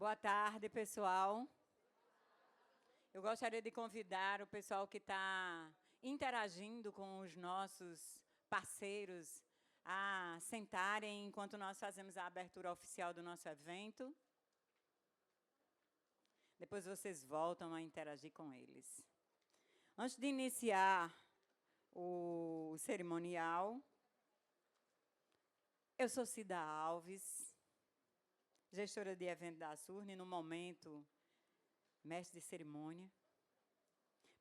Boa tarde, pessoal. Eu gostaria de convidar o pessoal que está interagindo com os nossos parceiros a sentarem enquanto nós fazemos a abertura oficial do nosso evento. Depois vocês voltam a interagir com eles. Antes de iniciar o cerimonial, eu sou Cida Alves, gestora de evento da Asurne, no momento, mestre de cerimônia.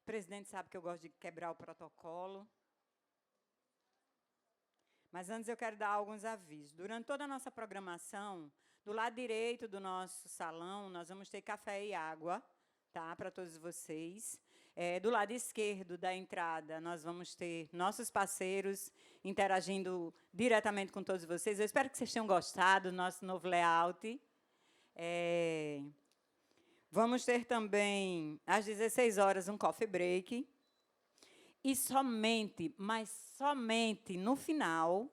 O presidente sabe que eu gosto de quebrar o protocolo. Mas antes eu quero dar alguns avisos. Durante toda a nossa programação, do lado direito do nosso salão, nós vamos ter café e água, tá, para todos vocês. Do lado esquerdo da entrada, nós vamos ter nossos parceiros interagindo diretamente com todos vocês. Eu espero que vocês tenham gostado do nosso novo layout. Vamos ter também, às 16 horas, um coffee break. E somente, mas somente no final,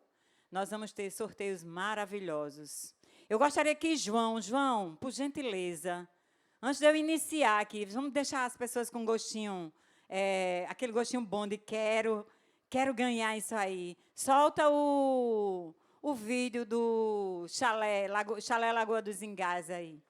nós vamos ter sorteios maravilhosos. Eu gostaria que João, por gentileza, antes de eu iniciar aqui, vamos deixar as pessoas com gostinho, aquele gostinho bom de quero ganhar isso aí. Solta o vídeo do Chalé Lagoa dos Engás aí.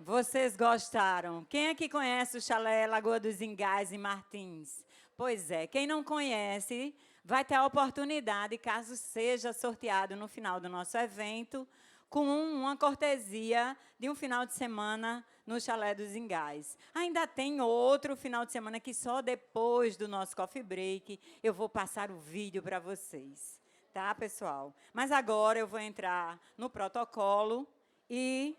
Vocês gostaram? Quem aqui conhece o Chalé Lagoa dos Engás em Martins? Pois é, quem não conhece, vai ter a oportunidade, caso seja sorteado no final do nosso evento, com uma cortesia de um final de semana no Chalé dos Engás. Ainda tem outro final de semana que só depois do nosso coffee break eu vou passar o vídeo para vocês. Tá, pessoal? Mas agora eu vou entrar no protocolo e...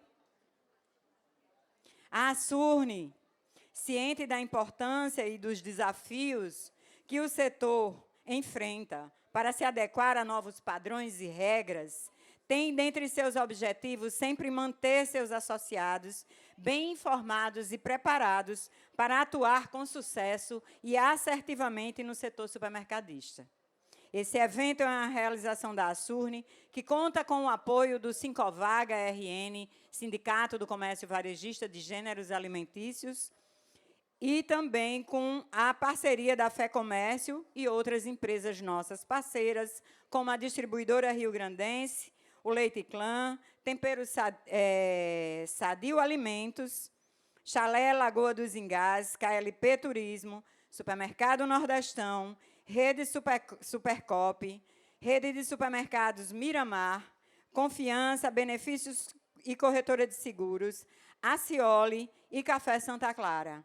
A Asurne, ciente da importância e dos desafios que o setor enfrenta para se adequar a novos padrões e regras, tem dentre seus objetivos sempre manter seus associados bem informados e preparados para atuar com sucesso e assertivamente no setor supermercadista. Esse evento é uma realização da Asurne, que conta com o apoio do Sincovaga RN, Sindicato do Comércio Varejista de Gêneros Alimentícios, e também com a parceria da Fé Comércio e outras empresas nossas parceiras, como a Distribuidora Rio Grandense, o Leite Clã, Tempero Sadio Alimentos, Chalé Lagoa dos Engás, KLP Turismo, Supermercado Nordestão, Rede Supercop, Rede de Supermercados Miramar, Confiança, Benefícios e Corretora de Seguros, Acioli e Café Santa Clara.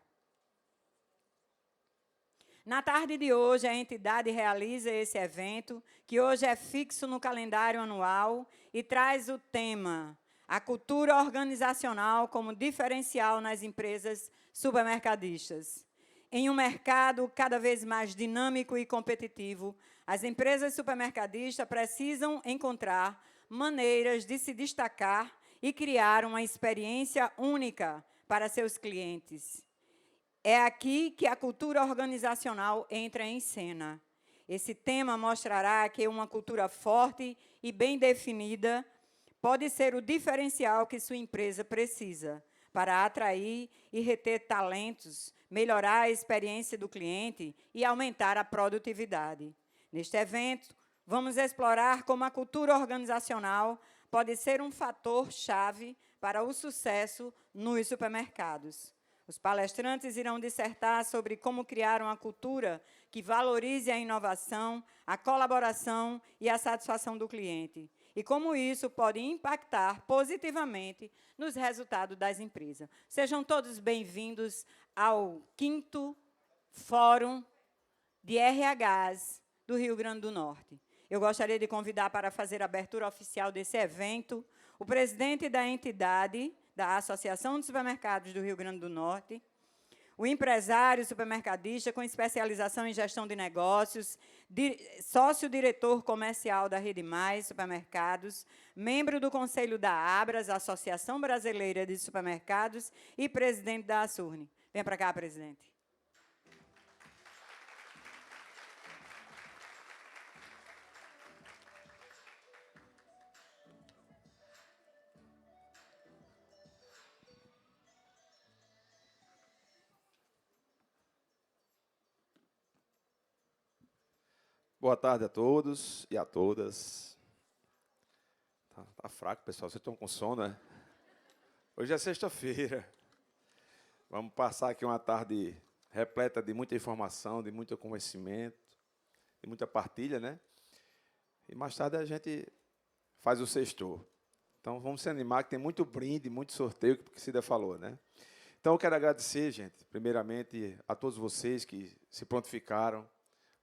Na tarde de hoje, a entidade realiza esse evento, que hoje é fixo no calendário anual e traz o tema a cultura organizacional como diferencial nas empresas supermercadistas. Em um mercado cada vez mais dinâmico e competitivo, as empresas supermercadistas precisam encontrar maneiras de se destacar e criar uma experiência única para seus clientes. É aqui que a cultura organizacional entra em cena. Esse tema mostrará que uma cultura forte e bem definida pode ser o diferencial que sua empresa precisa para atrair e reter talentos, melhorar a experiência do cliente e aumentar a produtividade. Neste evento, vamos explorar como a cultura organizacional pode ser um fator-chave para o sucesso nos supermercados. Os palestrantes irão dissertar sobre como criar uma cultura que valorize a inovação, a colaboração e a satisfação do cliente, e como isso pode impactar positivamente nos resultados das empresas. Sejam todos bem-vindos ao 5º Fórum de RHs do Rio Grande do Norte. Eu gostaria de convidar para fazer a abertura oficial desse evento o presidente da entidade, da Associação de Supermercados do Rio Grande do Norte, o empresário supermercadista com especialização em gestão de negócios, sócio-diretor comercial da Rede Mais Supermercados, membro do Conselho da Abras, Associação Brasileira de Supermercados, e presidente da Asurne. Venha para cá, presidente. Boa tarde a todos e a todas. Tá fraco, pessoal. Vocês estão com sono, né? Hoje é sexta-feira. Vamos passar aqui uma tarde repleta de muita informação, de muito conhecimento, de muita partilha, né? E mais tarde a gente faz o sextou. Então, vamos se animar, que tem muito brinde, muito sorteio, que a Cida falou, né? Então, eu quero agradecer, gente, primeiramente, a todos vocês que se prontificaram,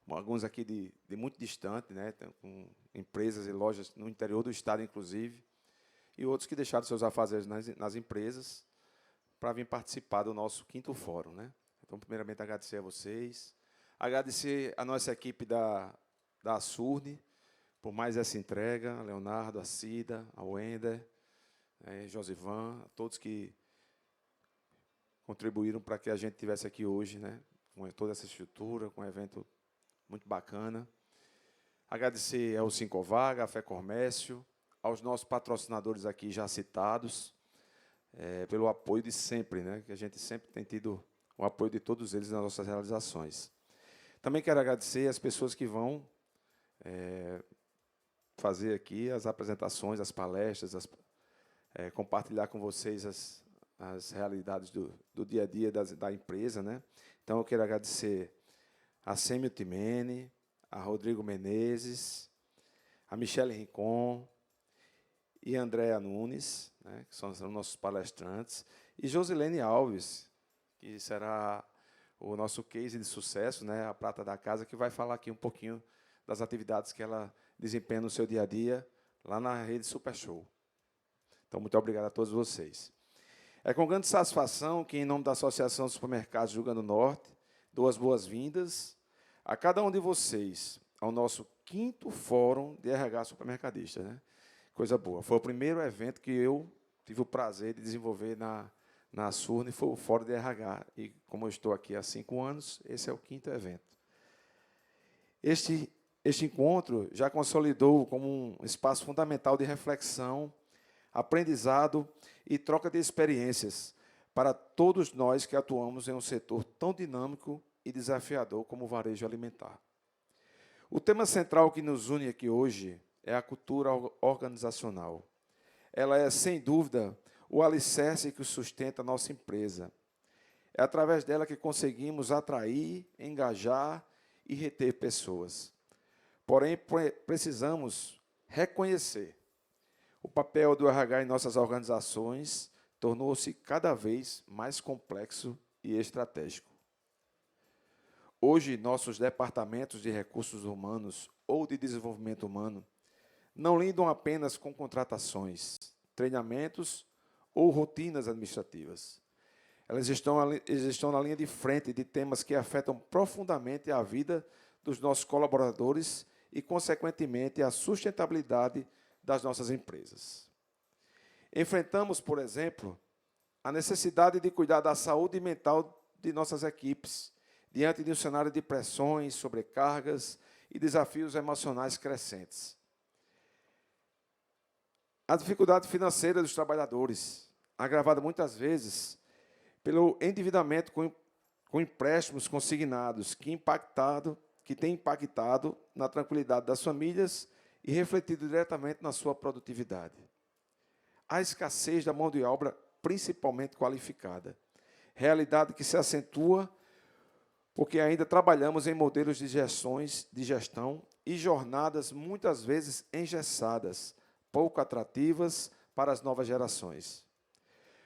alguns aqui de muito distante, né, com empresas e lojas no interior do estado, inclusive, e outros que deixaram seus afazeres nas empresas para vir participar do nosso 5º fórum, né? Então, primeiramente, agradecer a vocês, agradecer a nossa equipe da Asurne por mais essa entrega, a Leonardo, a Cida, a Wender, Josivan, a todos que contribuíram para que a gente estivesse aqui hoje, né, com toda essa estrutura, com um evento muito bacana. Agradecer ao Sincovaga, à Fé Comércio, aos nossos patrocinadores aqui já citados, pelo apoio de sempre, né, que a gente sempre tem tido o apoio de todos eles nas nossas realizações. Também quero agradecer as pessoas que vão fazer aqui as apresentações, as palestras, compartilhar com vocês as realidades do dia a dia da empresa, né? Então, eu quero agradecer a Sêmio Timene, a Rodrigo Menezes, a Michele Rincon e a Andréa Nunes, né, que são nossos palestrantes, e Josilene Alves, que será o nosso case de sucesso, né, a prata da casa, que vai falar aqui um pouquinho das atividades que ela desempenha no seu dia a dia, lá na rede Super Show. Então, muito obrigado a todos vocês. É com grande satisfação que, em nome da Associação dos Supermercados Juruena do Norte, dou as boas-vindas a cada um de vocês ao nosso 5º Fórum de RH Supermercadista, né? Coisa boa. Foi o primeiro evento que eu tive o prazer de desenvolver na Asurne, foi o Fórum de RH. E, como eu estou aqui há 5 anos, esse é o 5º evento. Este encontro já consolidou como um espaço fundamental de reflexão, aprendizado e troca de experiências para todos nós que atuamos em um setor tão dinâmico e desafiador como o varejo alimentar. O tema central que nos une aqui hoje é a cultura organizacional. Ela é, sem dúvida, o alicerce que sustenta a nossa empresa. É através dela que conseguimos atrair, engajar e reter pessoas. Porém, precisamos reconhecer o papel do RH em nossas organizações tornou-se cada vez mais complexo e estratégico. Hoje, nossos departamentos de recursos humanos ou de desenvolvimento humano não lidam apenas com contratações, treinamentos ou rotinas administrativas. Elas estão na linha de frente de temas que afetam profundamente a vida dos nossos colaboradores e, consequentemente, a sustentabilidade das nossas empresas. Enfrentamos, por exemplo, a necessidade de cuidar da saúde mental de nossas equipes, diante de um cenário de pressões, sobrecargas e desafios emocionais crescentes. A dificuldade financeira dos trabalhadores, agravada muitas vezes pelo endividamento com empréstimos consignados, que tem impactado na tranquilidade das famílias e refletido diretamente na sua produtividade. A escassez da mão de obra, principalmente qualificada, realidade que se acentua porque ainda trabalhamos em modelos de gestão e jornadas muitas vezes engessadas, pouco atrativas para as novas gerações.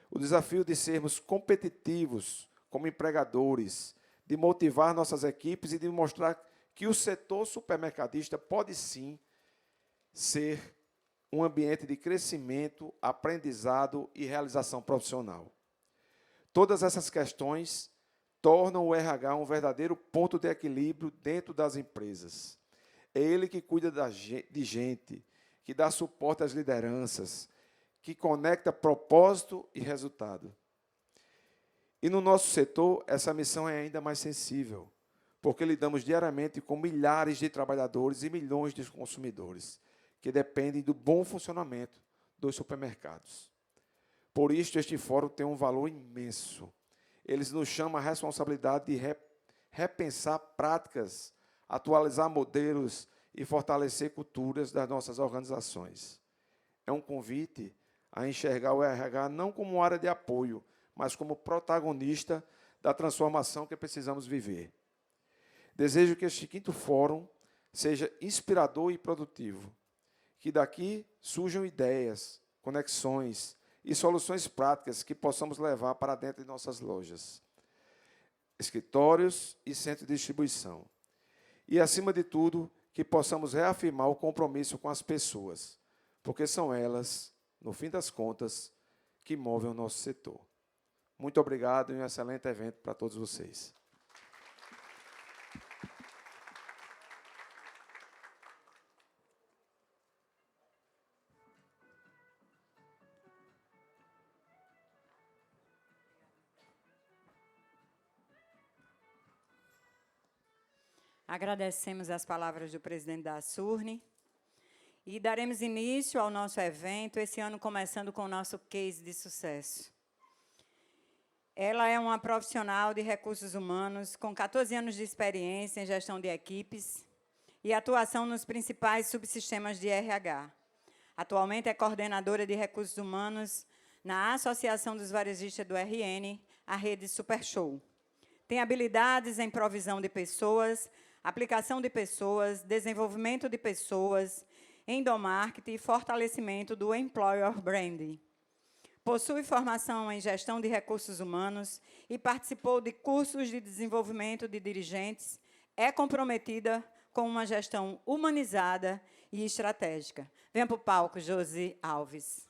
O desafio de sermos competitivos como empregadores, de motivar nossas equipes e de mostrar que o setor supermercadista pode sim ser um ambiente de crescimento, aprendizado e realização profissional. Todas essas questões tornam o RH um verdadeiro ponto de equilíbrio dentro das empresas. É ele que cuida de gente, que dá suporte às lideranças, que conecta propósito e resultado. E no nosso setor, essa missão é ainda mais sensível, porque lidamos diariamente com milhares de trabalhadores e milhões de consumidores, que dependem do bom funcionamento dos supermercados. Por isso, este fórum tem um valor imenso. Eles nos chamam a responsabilidade de repensar práticas, atualizar modelos e fortalecer culturas das nossas organizações. É um convite a enxergar o RH não como área de apoio, mas como protagonista da transformação que precisamos viver. Desejo que este 5º fórum seja inspirador e produtivo, que daqui surjam ideias, conexões e soluções práticas que possamos levar para dentro de nossas lojas, escritórios e centros de distribuição. E, acima de tudo, que possamos reafirmar o compromisso com as pessoas, porque são elas, no fim das contas, que movem o nosso setor. Muito obrigado e um excelente evento para todos vocês. Agradecemos as palavras do presidente da Surne e daremos início ao nosso evento, esse ano começando com o nosso case de sucesso. Ela é uma profissional de recursos humanos com 14 anos de experiência em gestão de equipes e atuação nos principais subsistemas de RH. Atualmente é coordenadora de recursos humanos na Associação dos Varejistas do RN, a rede Super Show. Tem habilidades em provisão de pessoas, aplicação de pessoas, desenvolvimento de pessoas, endomarketing e fortalecimento do employer branding. Possui formação em gestão de recursos humanos e participou de cursos de desenvolvimento de dirigentes. É comprometida com uma gestão humanizada e estratégica. Venha para o palco, Josi Alves.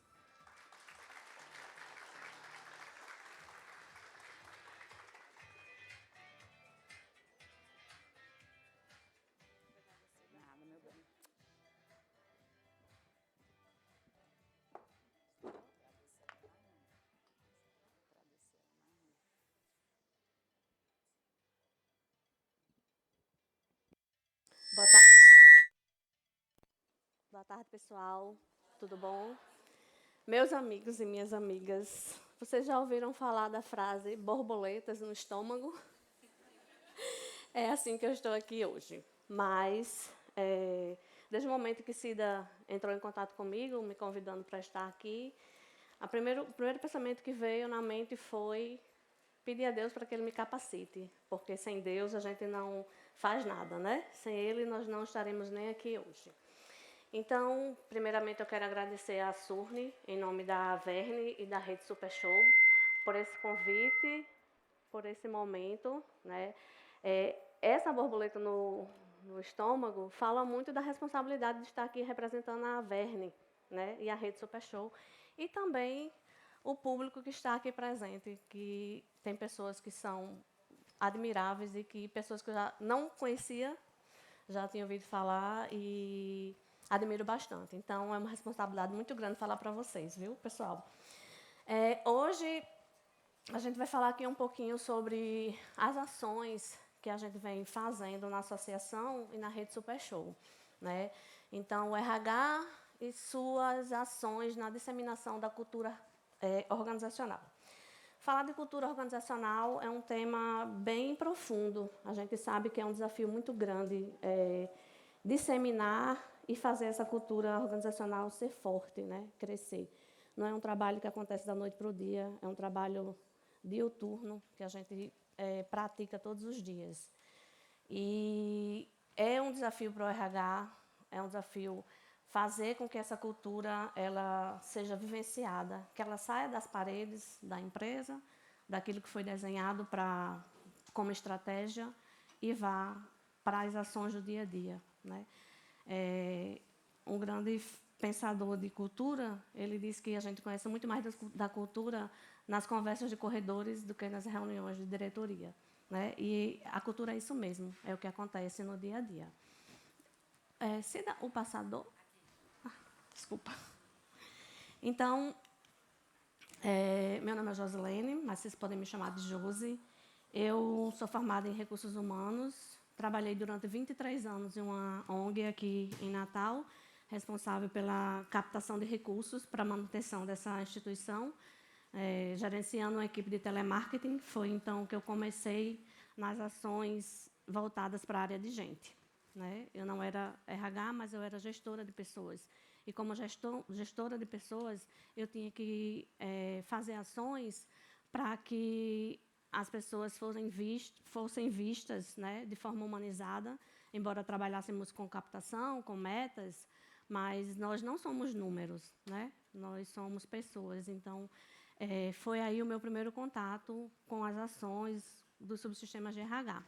Boa tarde, pessoal. Tudo bom? Meus amigos e minhas amigas, vocês já ouviram falar da frase borboletas no estômago? É assim que eu estou aqui hoje. Mas, desde o momento que Cida entrou em contato comigo, me convidando para estar aqui, o primeiro pensamento que veio na mente foi pedir a Deus para que Ele me capacite, porque sem Deus a gente não faz nada, né? Sem Ele nós não estaremos nem aqui hoje. Então, primeiramente eu quero agradecer à Surne, em nome da Verne e da Rede Super Show, por esse convite, por esse momento, né? Essa borboleta no estômago fala muito da responsabilidade de estar aqui representando a Verne, né? E a Rede Super Show, e também o público que está aqui presente, que tem pessoas que são admiráveis e que pessoas que eu já não conhecia, já tinha ouvido falar e admiro bastante. Então, é uma responsabilidade muito grande falar para vocês, viu, pessoal? Hoje, a gente vai falar aqui um pouquinho sobre as ações que a gente vem fazendo na associação e na Rede Super Show, né? Então, o RH e suas ações na disseminação da cultura organizacional. Falar de cultura organizacional é um tema bem profundo. A gente sabe que é um desafio muito grande disseminar e fazer essa cultura organizacional ser forte, né? Crescer. Não é um trabalho que acontece da noite para o dia, é um trabalho diuturno que a gente pratica todos os dias. E é um desafio para o RH, é um desafio fazer com que essa cultura ela seja vivenciada, que ela saia das paredes da empresa, daquilo que foi desenhado como estratégia, e vá para as ações do dia a dia, né? Um grande pensador de cultura, ele disse que a gente conhece muito mais da cultura nas conversas de corredores do que nas reuniões de diretoria. né? E a cultura é isso mesmo, é o que acontece no dia a dia. O passador... desculpa. Então, meu nome é Josilene, mas vocês podem me chamar de Josi. Eu sou formada em Recursos Humanos, trabalhei durante 23 anos em uma ONG aqui em Natal, responsável pela captação de recursos para a manutenção dessa instituição, gerenciando uma equipe de telemarketing. Foi então que eu comecei nas ações voltadas para a área de gente, né? Eu não era RH, mas eu era gestora de pessoas. E como gestora de pessoas, eu tinha que fazer ações para que as pessoas fossem vistas, né, de forma humanizada, embora trabalhássemos com captação, com metas, mas nós não somos números, né? Nós somos pessoas. Então, foi aí o meu primeiro contato com as ações dos subsistemas de RH.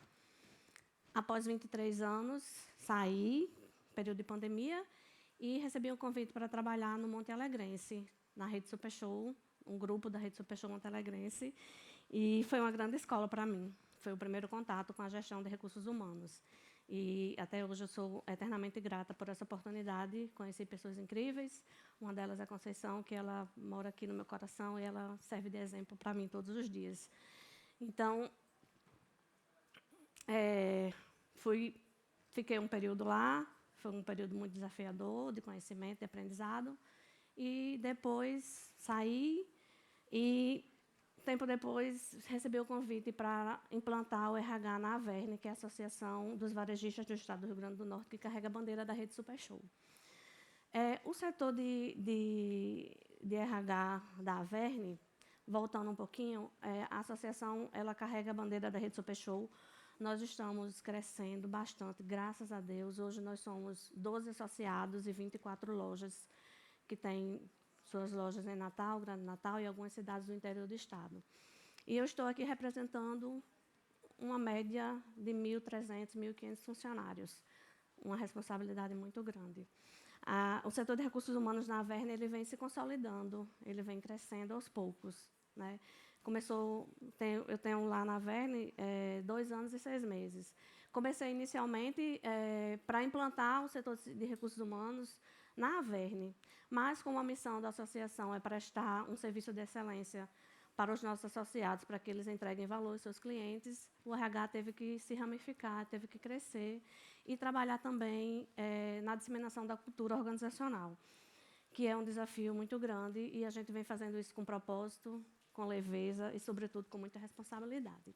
Após 23 anos, saí, período de pandemia, e recebi um convite para trabalhar no Monte Alegrense, na Rede Super Show, um grupo da Rede Super Show Monte Alegrense, e foi uma grande escola para mim. Foi o primeiro contato com a gestão de recursos humanos. E até hoje eu sou eternamente grata por essa oportunidade. Conheci pessoas incríveis. Uma delas é a Conceição, que ela mora aqui no meu coração e ela serve de exemplo para mim todos os dias. Então, fiquei um período lá. Foi um período muito desafiador, de conhecimento, de aprendizado. E depois saí e, tempo depois, recebi o convite para implantar o RH na Averne, que é a Associação dos Varejistas do Estado do Rio Grande do Norte, que carrega a bandeira da Rede Super Show. O setor de RH da Averne, voltando um pouquinho, a associação ela carrega a bandeira da Rede Super Show. Nós estamos crescendo bastante, graças a Deus. Hoje nós somos 12 associados e 24 lojas que têm suas lojas em Natal, Grande Natal e algumas cidades do interior do estado. E eu estou aqui representando uma média de 1.300, 1.500 funcionários, uma responsabilidade muito grande. O setor de recursos humanos na Averne ele vem se consolidando, ele vem crescendo aos poucos, né? Eu tenho lá na Averne 2 anos e 6 meses. Comecei inicialmente para implantar o setor de recursos humanos na Averne, mas como a missão da associação é prestar um serviço de excelência para os nossos associados, para que eles entreguem valor aos seus clientes, o RH teve que se ramificar, teve que crescer e trabalhar também na disseminação da cultura organizacional, que é um desafio muito grande, e a gente vem fazendo isso com propósito, com leveza e, sobretudo, com muita responsabilidade.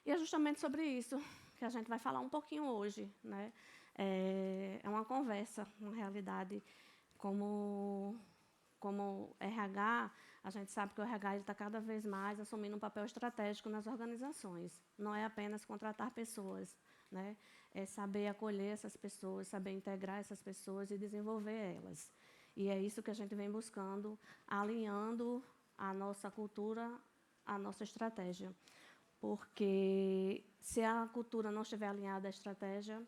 E é justamente sobre isso que a gente vai falar um pouquinho hoje, né? É uma conversa, na realidade, como RH, a gente sabe que o RH está cada vez mais assumindo um papel estratégico nas organizações. Não é apenas contratar pessoas, né? É saber acolher essas pessoas, saber integrar essas pessoas e desenvolver elas. E é isso que a gente vem buscando, alinhando a nossa cultura, a nossa estratégia. Porque se a cultura não estiver alinhada à estratégia,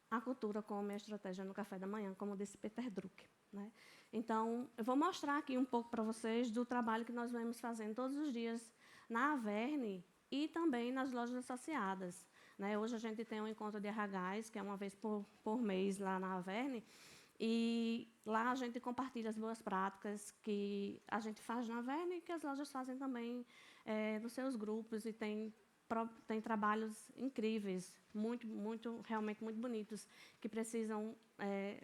a cultura come a estratégia no café da manhã, como disse Peter Drucker, né? Então, eu vou mostrar aqui um pouco para vocês do trabalho que nós vamos fazendo todos os dias na Averne e também nas lojas associadas, né? Hoje a gente tem um encontro de RHs, que é uma vez por mês lá na Averne, e lá a gente compartilha as boas práticas que a gente faz na Averne e que as lojas fazem também nos seus grupos, e tem trabalhos incríveis, realmente muito bonitos, que precisam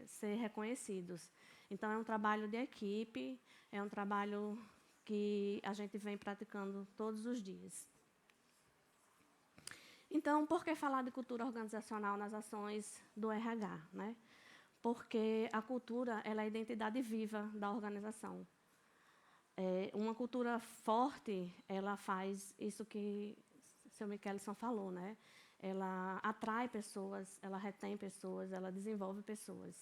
ser reconhecidos. Então, é um trabalho de equipe, é um trabalho que a gente vem praticando todos os dias. Então, por que falar de cultura organizacional nas ações do RH, né? Porque a cultura ela é a identidade viva da organização. Uma cultura forte, ela faz isso que o Sr. Michelson falou, né? Ela atrai pessoas, ela retém pessoas, ela desenvolve pessoas,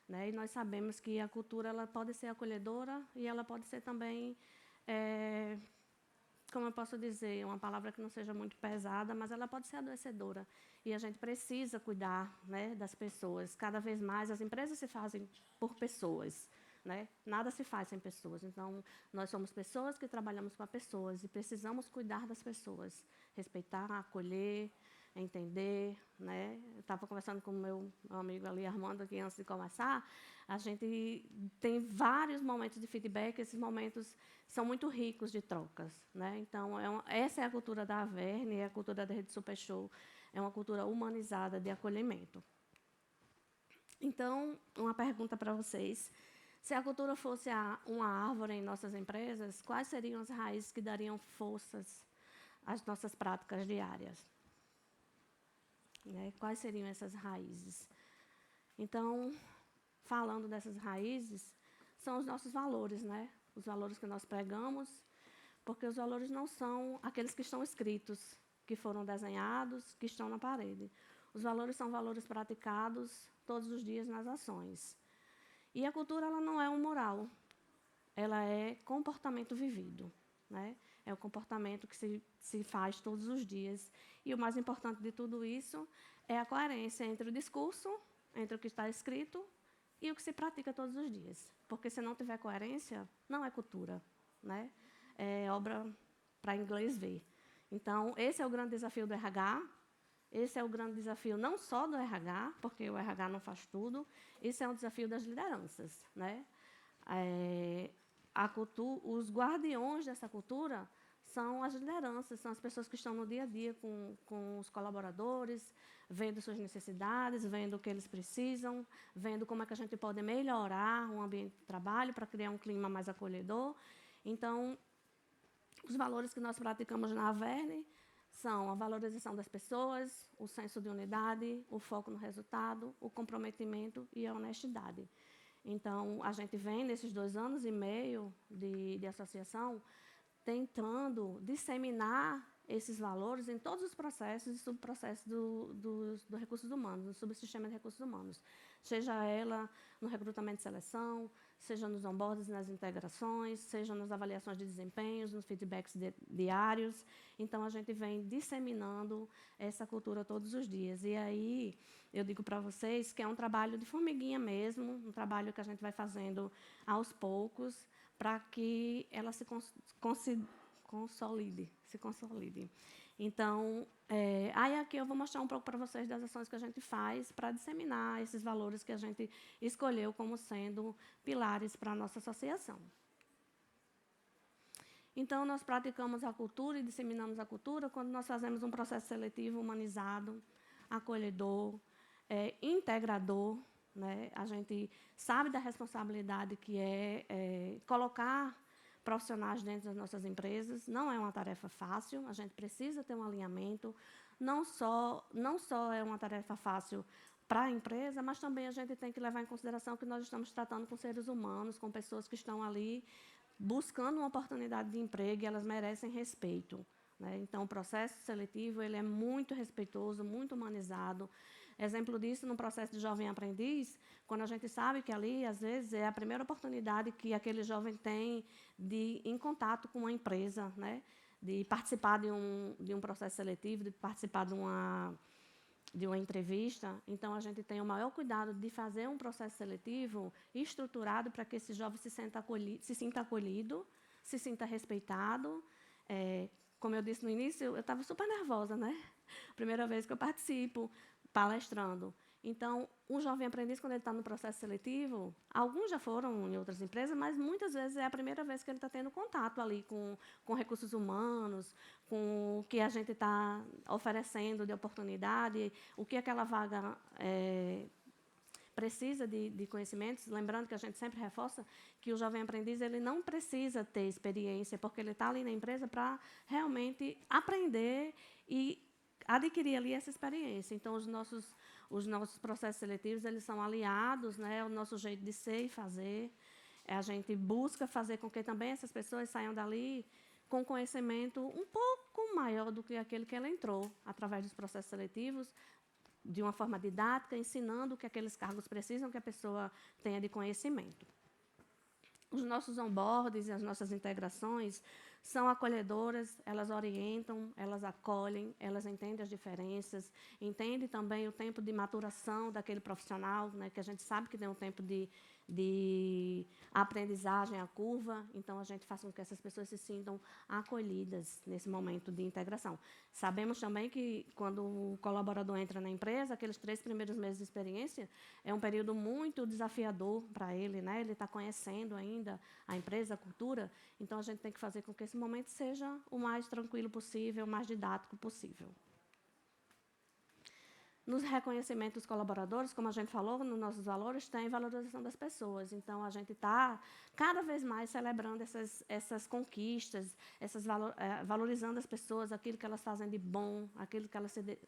né? E nós sabemos que a cultura ela pode ser acolhedora e ela pode ser também, como eu posso dizer, uma palavra que não seja muito pesada, mas ela pode ser adoecedora. E a gente precisa cuidar, né, das pessoas. Cada vez mais as empresas se fazem por pessoas, né? Nada se faz sem pessoas. Então, nós somos pessoas que trabalhamos para pessoas e precisamos cuidar das pessoas, respeitar, acolher, entender, né? Eu estava conversando com o meu amigo ali, Armando, aqui antes de começar. A gente tem vários momentos de feedback, esses momentos são muito ricos de trocas, né? Então, essa é a cultura da Averne, é a cultura da Rede Super Show, é uma cultura humanizada de acolhimento. Então, uma pergunta para vocês. Se a cultura fosse uma árvore em nossas empresas, quais seriam as raízes que dariam forças às nossas práticas diárias? Né? Quais seriam essas raízes? Então, falando dessas raízes, são os nossos valores, né? Os valores que nós pregamos, porque os valores não são aqueles que estão escritos, que foram desenhados, que estão na parede. Os valores são valores praticados todos os dias nas ações. E a cultura ela não é um moral, ela é comportamento vivido, né? É o comportamento que se faz todos os dias. E o mais importante de tudo isso é a coerência entre o discurso, entre o que está escrito e o que se pratica todos os dias. Porque se não tiver coerência, não é cultura, né? É obra para inglês ver. Então, esse é o grande desafio do RH. Esse é o grande desafio não só do RH, porque o RH não faz tudo, esse é um desafio das lideranças, né? Os guardiões dessa cultura são as lideranças, são as pessoas que estão no dia a dia com os colaboradores, vendo suas necessidades, vendo o que eles precisam, vendo como é que a gente pode melhorar o ambiente de trabalho para criar um clima mais acolhedor. Então, os valores que nós praticamos na Averne são a valorização das pessoas, o senso de unidade, o foco no resultado, o comprometimento e a honestidade. Então, a gente vem, nesses 2 anos e meio de associação, tentando disseminar esses valores em todos os processos e subprocessos do recursos humanos, do subsistema de recursos humanos. Seja ela no recrutamento e seleção, seja nos onboards, nas integrações, seja nas avaliações de desempenhos, nos feedbacks diários. Então, a gente vem disseminando essa cultura todos os dias. E aí, eu digo para vocês que é um trabalho de formiguinha mesmo, um trabalho que a gente vai fazendo aos poucos, para que ela se consolide. Então, aí aqui eu vou mostrar um pouco para vocês das ações que a gente faz para disseminar esses valores que a gente escolheu como sendo pilares para a nossa associação. Então, nós praticamos a cultura e disseminamos a cultura quando nós fazemos um processo seletivo humanizado, acolhedor, integrador, né? A gente sabe da responsabilidade que é colocar profissionais dentro das nossas empresas. Não é uma tarefa fácil, a gente precisa ter um alinhamento. Não só é uma tarefa fácil para a empresa, mas também a gente tem que levar em consideração que nós estamos tratando com seres humanos, com pessoas que estão ali buscando uma oportunidade de emprego e elas merecem respeito, né? Então, o processo seletivo ele é muito respeitoso, muito humanizado. Exemplo disso, no processo de jovem aprendiz, quando a gente sabe que ali, às vezes, é a primeira oportunidade que aquele jovem tem de ir em contato com uma empresa, né? De participar de um processo seletivo, de participar de uma entrevista. Então, a gente tem o maior cuidado de fazer um processo seletivo estruturado para que esse jovem se sinta acolhido, se sinta respeitado. Como eu disse no início, eu estava super nervosa, né? Primeira vez que eu participo, palestrando. Então, um jovem aprendiz, quando ele está no processo seletivo, alguns já foram em outras empresas, mas muitas vezes é a primeira vez que ele está tendo contato ali com recursos humanos, com o que a gente está oferecendo de oportunidade, o que aquela vaga precisa de conhecimentos. Lembrando que a gente sempre reforça que o jovem aprendiz ele não precisa ter experiência, porque ele está ali na empresa para realmente aprender e adquirir ali essa experiência. Então, os nossos processos seletivos eles são aliados, né, ao nosso jeito de ser e fazer. A gente busca fazer com que também essas pessoas saiam dali com conhecimento um pouco maior do que aquele que ela entrou, através dos processos seletivos, de uma forma didática, ensinando o que aqueles cargos precisam que a pessoa tenha de conhecimento. Os nossos onboards e as nossas integrações são acolhedoras, elas orientam, elas acolhem, elas entendem as diferenças, entendem também o tempo de maturação daquele profissional, né, que a gente sabe que tem um tempo de de aprendizagem, a curva. Então, a gente faz com que essas pessoas se sintam acolhidas nesse momento de integração. Sabemos também que, quando o colaborador entra na empresa, aqueles 3 primeiros meses de experiência é um período muito desafiador para ele, né? Ele está conhecendo ainda a empresa, a cultura. Então, a gente tem que fazer com que esse momento seja o mais tranquilo possível, o mais didático possível. Nos reconhecimentos dos colaboradores, como a gente falou, nos nossos valores, tem valorização das pessoas. Então, a gente está cada vez mais celebrando essas conquistas, valorizando as pessoas, aquilo que elas fazem de bom, aquilo que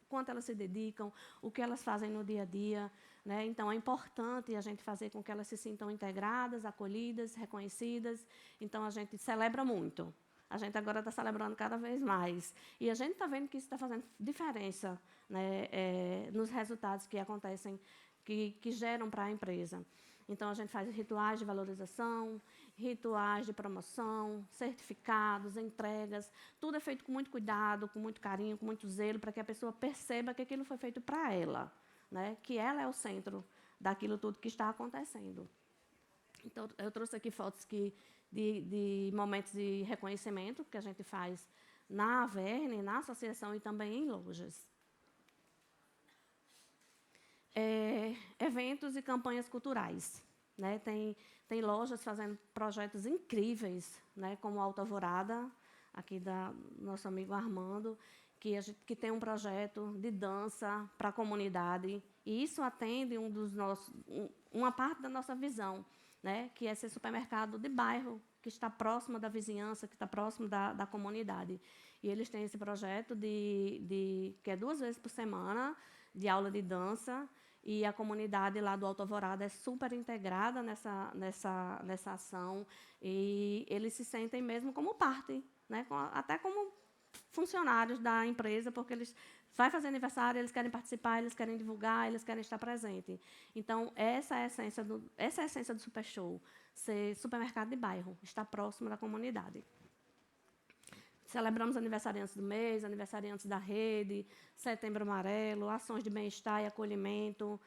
quanto elas se dedicam, o que elas fazem no dia a dia. Né? Então, é importante a gente fazer com que elas se sintam integradas, acolhidas, reconhecidas. Então, a gente celebra muito. A gente agora está celebrando cada vez mais. E a gente está vendo que isso está fazendo diferença, né, nos resultados que acontecem, que geram para a empresa. Então, a gente faz rituais de valorização, rituais de promoção, certificados, entregas. Tudo é feito com muito cuidado, com muito carinho, com muito zelo, para que a pessoa perceba que aquilo foi feito para ela, né, que ela é o centro daquilo tudo que está acontecendo. Então, eu trouxe aqui fotos de momentos de reconhecimento que a gente faz na Averne, na associação e também em lojas. Eventos e campanhas culturais. Né? Tem lojas fazendo projetos incríveis, né? Como a Alta Alvorada, aqui da nosso amigo Armando, que tem um projeto de dança para a comunidade. E isso atende uma parte da nossa visão, né, que é ser supermercado de bairro, que está próximo da vizinhança, que está próximo da comunidade. E eles têm esse projeto que é 2 vezes por semana, de aula de dança, e a comunidade lá do Alto Alvorada é super integrada nessa ação, e eles se sentem mesmo como parte, né, até como funcionários da empresa, porque eles vai fazer aniversário, eles querem participar, eles querem divulgar, eles querem estar presente. Então, essa é a essência do Super Show, ser supermercado de bairro, estar próximo da comunidade. Celebramos aniversariantes do mês, aniversariantes da rede, Setembro Amarelo, ações de bem-estar e acolhimento,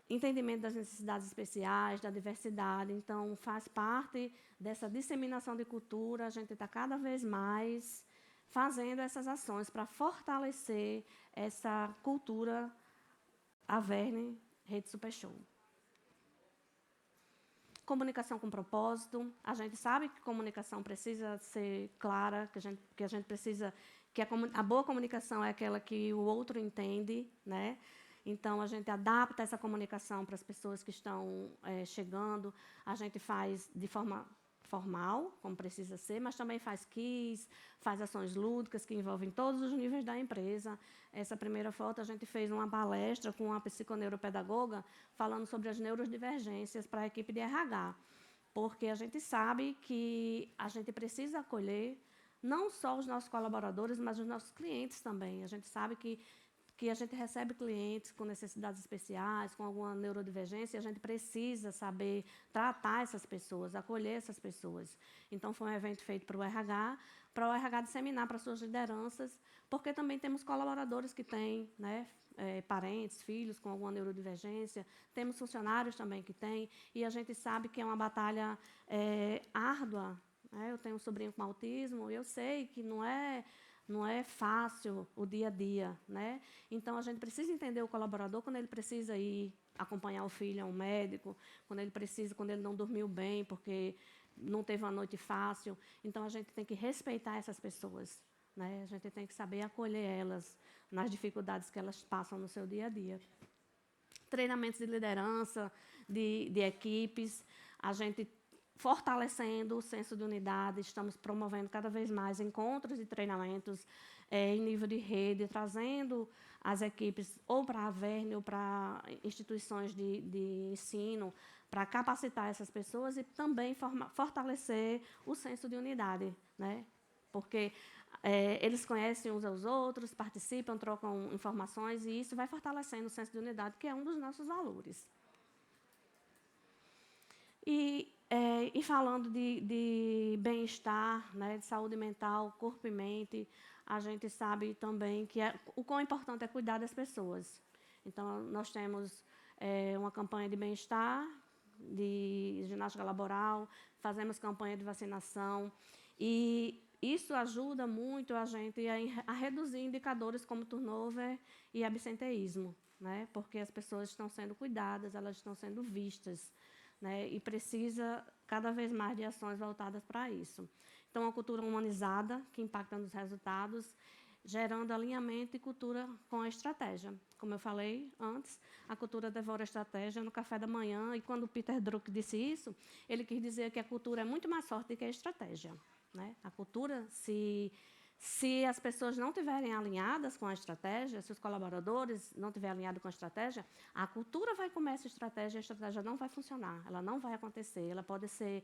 entendimento das necessidades especiais, da diversidade. Então, faz parte dessa disseminação de cultura, a gente está cada vez mais fazendo essas ações para fortalecer essa cultura Averne, Rede Super Show. Comunicação com propósito. A gente sabe que comunicação precisa ser clara, que a gente precisa... que a boa comunicação é aquela que o outro entende, né? Então, a gente adapta essa comunicação para as pessoas que estão chegando. A gente faz de forma formal, como precisa ser, mas também faz quiz, faz ações lúdicas que envolvem todos os níveis da empresa. Essa primeira foto, a gente fez uma palestra com uma psiconeuropedagoga falando sobre as neurodivergências para a equipe de RH, porque a gente sabe que a gente precisa acolher não só os nossos colaboradores, mas os nossos clientes também. A gente sabe que a gente recebe clientes com necessidades especiais, com alguma neurodivergência, e a gente precisa saber tratar essas pessoas, acolher essas pessoas. Então, foi um evento feito para o RH disseminar para suas lideranças, porque também temos colaboradores que têm, né, parentes, filhos com alguma neurodivergência, temos funcionários também que têm, e a gente sabe que é uma batalha árdua. Né? Eu tenho um sobrinho com autismo, e eu sei que não é fácil o dia a dia, né? Então, a gente precisa entender o colaborador quando ele precisa ir acompanhar o filho a um médico, quando ele não dormiu bem, porque não teve uma noite fácil. Então, a gente tem que respeitar essas pessoas, né? A gente tem que saber acolher elas nas dificuldades que elas passam no seu dia a dia. Treinamentos de liderança, de equipes, a gente fortalecendo o senso de unidade, estamos promovendo cada vez mais encontros e treinamentos em nível de rede, trazendo as equipes ou para a Averne ou para instituições de ensino, para capacitar essas pessoas e também fortalecer o senso de unidade, né? Porque eles conhecem uns aos outros, participam, trocam informações, e isso vai fortalecendo o senso de unidade, que é um dos nossos valores. E falando de bem-estar, né, de saúde mental, corpo e mente, a gente sabe também que o quão importante é cuidar das pessoas. Então, nós temos uma campanha de bem-estar, de ginástica laboral, fazemos campanha de vacinação, e isso ajuda muito a gente a reduzir indicadores como turnover e absenteísmo, né? Porque as pessoas estão sendo cuidadas, elas estão sendo vistas, né? E precisa cada vez mais de ações voltadas para isso. Então, uma cultura humanizada, que impacta nos resultados, gerando alinhamento e cultura com a estratégia. Como eu falei antes, a cultura devora a estratégia no café da manhã, e quando o Peter Drucker disse isso, ele quis dizer que a cultura é muito mais forte do que a estratégia, né? A cultura, se as pessoas não estiverem alinhadas com a estratégia, se os colaboradores não estiverem alinhados com a estratégia, a cultura vai comer essa estratégia e a estratégia não vai funcionar, ela não vai acontecer. Ela pode ser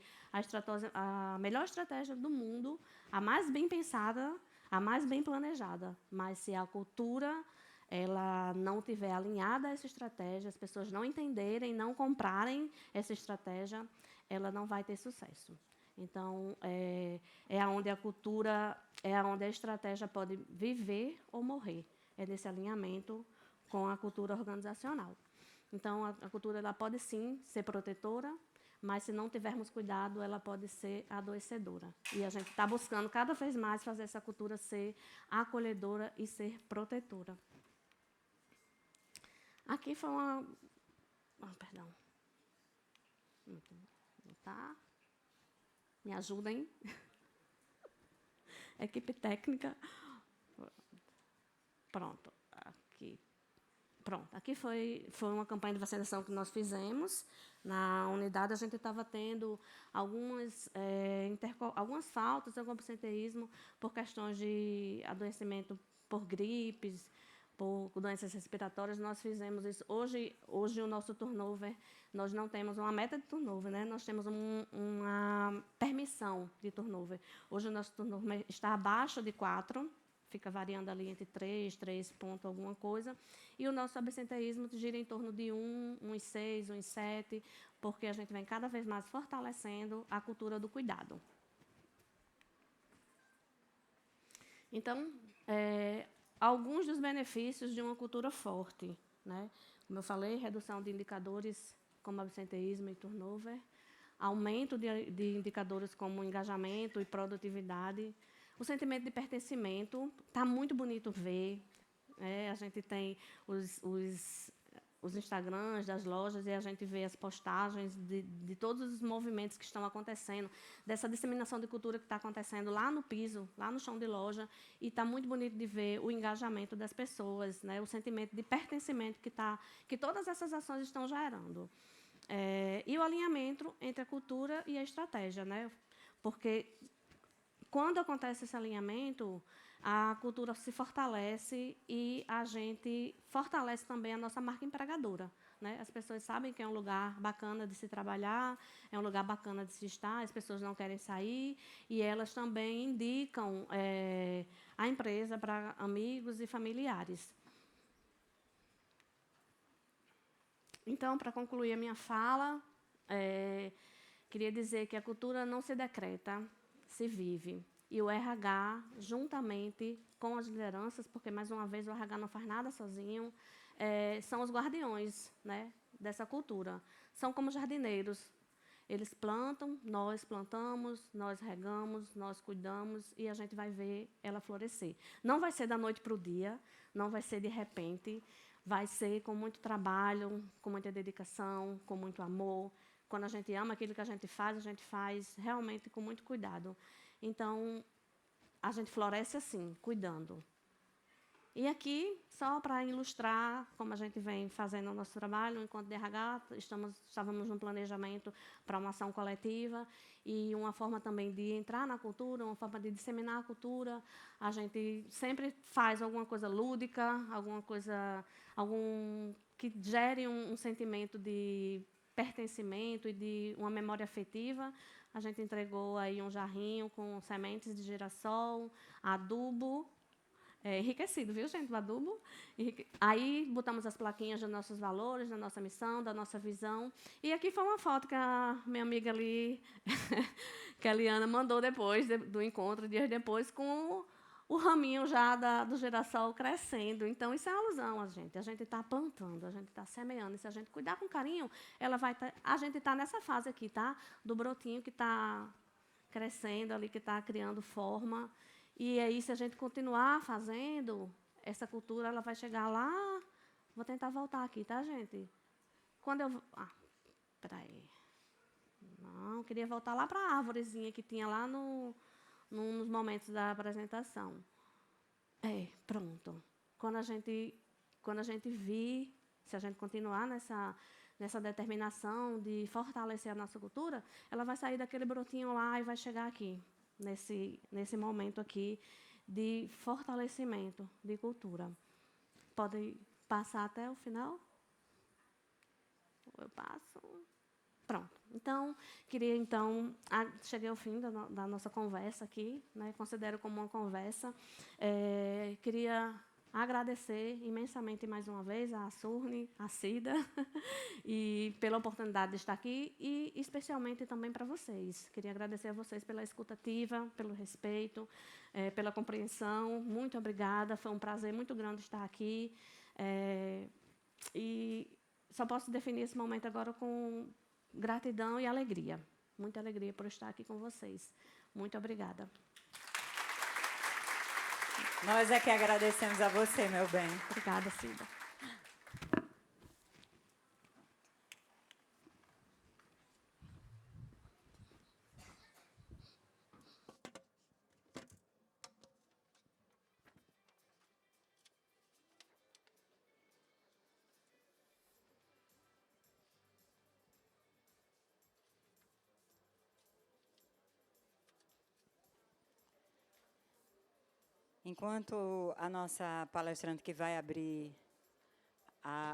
a melhor estratégia do mundo, a mais bem pensada, a mais bem planejada, mas se a cultura ela não estiver alinhada a essa estratégia, as pessoas não entenderem, não comprarem essa estratégia, ela não vai ter sucesso. Então, é onde a cultura, é onde a estratégia pode viver ou morrer. É nesse alinhamento com a cultura organizacional. Então, a cultura ela pode, sim, ser protetora, mas, se não tivermos cuidado, ela pode ser adoecedora. E a gente está buscando, cada vez mais, fazer essa cultura ser acolhedora e ser protetora. Aqui foi uma... perdão. Tá? Me ajudem. Equipe técnica. Pronto. Aqui foi uma campanha de vacinação que nós fizemos. Na unidade, a gente estava tendo algumas faltas, algum absenteísmo por questões de adoecimento por gripes, por doenças respiratórias. Nós fizemos isso. Hoje o nosso turnover, nós não temos uma meta de turnover, né? Nós temos uma permissão de turnover. Hoje o nosso turnover está abaixo de 4, fica variando ali entre 3 pontos, alguma coisa. E o nosso absenteísmo gira em torno de 1,6, 1,7, porque a gente vem cada vez mais fortalecendo a cultura do cuidado. Então, alguns dos benefícios de uma cultura forte, né? Como eu falei, redução de indicadores como absenteísmo e turnover, aumento de indicadores como engajamento e produtividade, o sentimento de pertencimento. Está muito bonito ver. A gente tem os Instagrams das lojas e a gente vê as postagens de todos os movimentos que estão acontecendo, dessa disseminação de cultura que está acontecendo lá no piso, lá no chão de loja, e está muito bonito de ver o engajamento das pessoas, né? O sentimento de pertencimento que todas essas ações estão gerando. E o alinhamento entre a cultura e a estratégia, né? Porque quando acontece esse alinhamento, a cultura se fortalece e a gente fortalece também a nossa marca empregadora, né? As pessoas sabem que é um lugar bacana de se trabalhar, é um lugar bacana de se estar, as pessoas não querem sair e elas também indicam a empresa para amigos e familiares. Então, para concluir a minha fala, queria dizer que a cultura não se decreta, se vive. E o RH, juntamente com as lideranças, porque, mais uma vez, o RH não faz nada sozinho, são os guardiões, né, dessa cultura. São como jardineiros. Eles plantam, nós plantamos, nós regamos, nós cuidamos e a gente vai ver ela florescer. Não vai ser da noite para o dia, não vai ser de repente, vai ser com muito trabalho, com muita dedicação, com muito amor. Quando a gente ama aquilo que a gente faz realmente com muito cuidado. Então, a gente floresce assim, cuidando. E aqui, só para ilustrar como a gente vem fazendo o nosso trabalho, enquanto DRH, estávamos num planejamento para uma ação coletiva e uma forma também de entrar na cultura, uma forma de disseminar a cultura. A gente sempre faz alguma coisa lúdica, que gere um sentimento de pertencimento e de uma memória afetiva. A gente entregou aí um jarrinho com sementes de girassol, adubo, enriquecido, viu, gente, o adubo? Aí botamos as plaquinhas dos nossos valores, da nossa missão, da nossa visão. E aqui foi uma foto que a minha amiga ali, que a Eliana mandou depois do encontro, dias depois, com o raminho já do girassol crescendo. Então, isso é alusão a gente. A gente está plantando, a gente está semeando. E se a gente cuidar com carinho, ela vai a gente está nessa fase aqui, tá? Do brotinho que está crescendo ali, que está criando forma. E aí, se a gente continuar fazendo, essa cultura ela vai chegar lá. Vou tentar voltar aqui, tá, gente? Quando eu... peraí. Não, queria voltar lá para a árvorezinha que tinha lá nos momentos da apresentação. Pronto. Quando a gente vir, se a gente continuar nessa determinação de fortalecer a nossa cultura, ela vai sair daquele brotinho lá e vai chegar aqui, nesse momento aqui de fortalecimento de cultura. Pode passar até o final? Eu passo. Pronto. Então, queria, cheguei ao fim da nossa conversa aqui, né, considero como uma conversa. Queria agradecer imensamente mais uma vez a Surne, a Cida, e pela oportunidade de estar aqui, e especialmente também para vocês. Queria agradecer a vocês pela escutativa, pelo respeito, pela compreensão. Muito obrigada, foi um prazer muito grande estar aqui. E só posso definir esse momento agora com gratidão e alegria. Muita alegria por estar aqui com vocês. Muito obrigada. Nós é que agradecemos a você, meu bem. Obrigada, Cida. Enquanto a nossa palestrante que vai abrir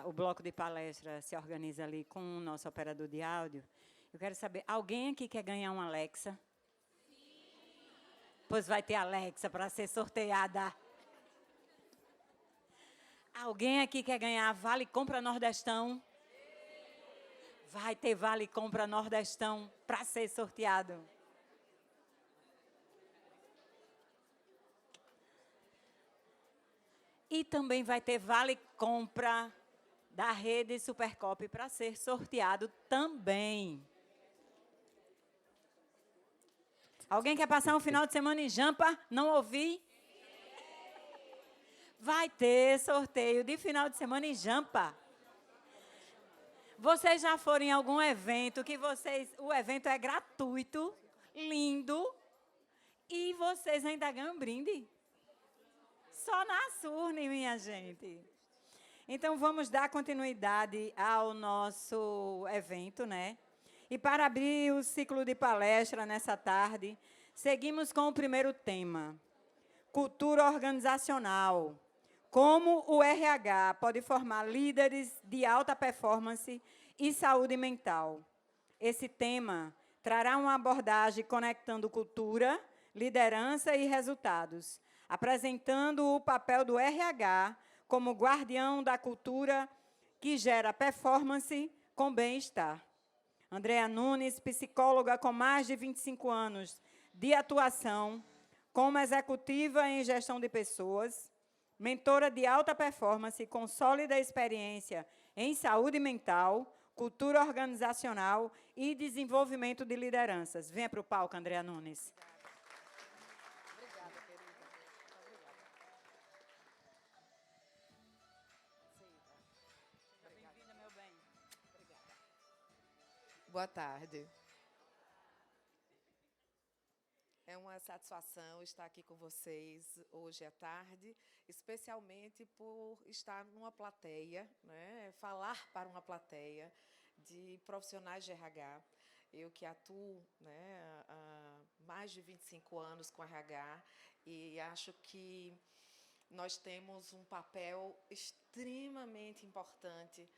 o bloco de palestra se organiza ali com o nosso operador de áudio, eu quero saber, alguém aqui quer ganhar um Alexa? Pois vai ter Alexa para ser sorteada. Alguém aqui quer ganhar Vale Compra Nordestão? Vai ter Vale Compra Nordestão para ser sorteado. E também vai ter Vale Compra da rede Supercop para ser sorteado também. Alguém quer passar um final de semana em Jampa? Não ouvi? Vai ter sorteio de final de semana em Jampa. Vocês já foram em algum evento que o evento é gratuito, lindo, e vocês ainda ganham um brinde? Só na Surne, minha gente. Então, vamos dar continuidade ao nosso evento, né? E para abrir o ciclo de palestra nessa tarde, seguimos com o primeiro tema, cultura organizacional. Como o RH pode formar líderes de alta performance e saúde mental. Esse tema trará uma abordagem conectando cultura, liderança e resultados, apresentando o papel do RH como guardião da cultura que gera performance com bem-estar. Andréa Nunes, psicóloga com mais de 25 anos de atuação, como executiva em gestão de pessoas, mentora de alta performance com sólida experiência em saúde mental, cultura organizacional e desenvolvimento de lideranças. Venha para o palco, Andréa Nunes. Boa tarde. É uma satisfação estar aqui com vocês hoje à tarde, especialmente por estar numa plateia, né, falar para uma plateia de profissionais de RH. Eu que atuo, né, há mais de 25 anos com RH e acho que nós temos um papel extremamente importante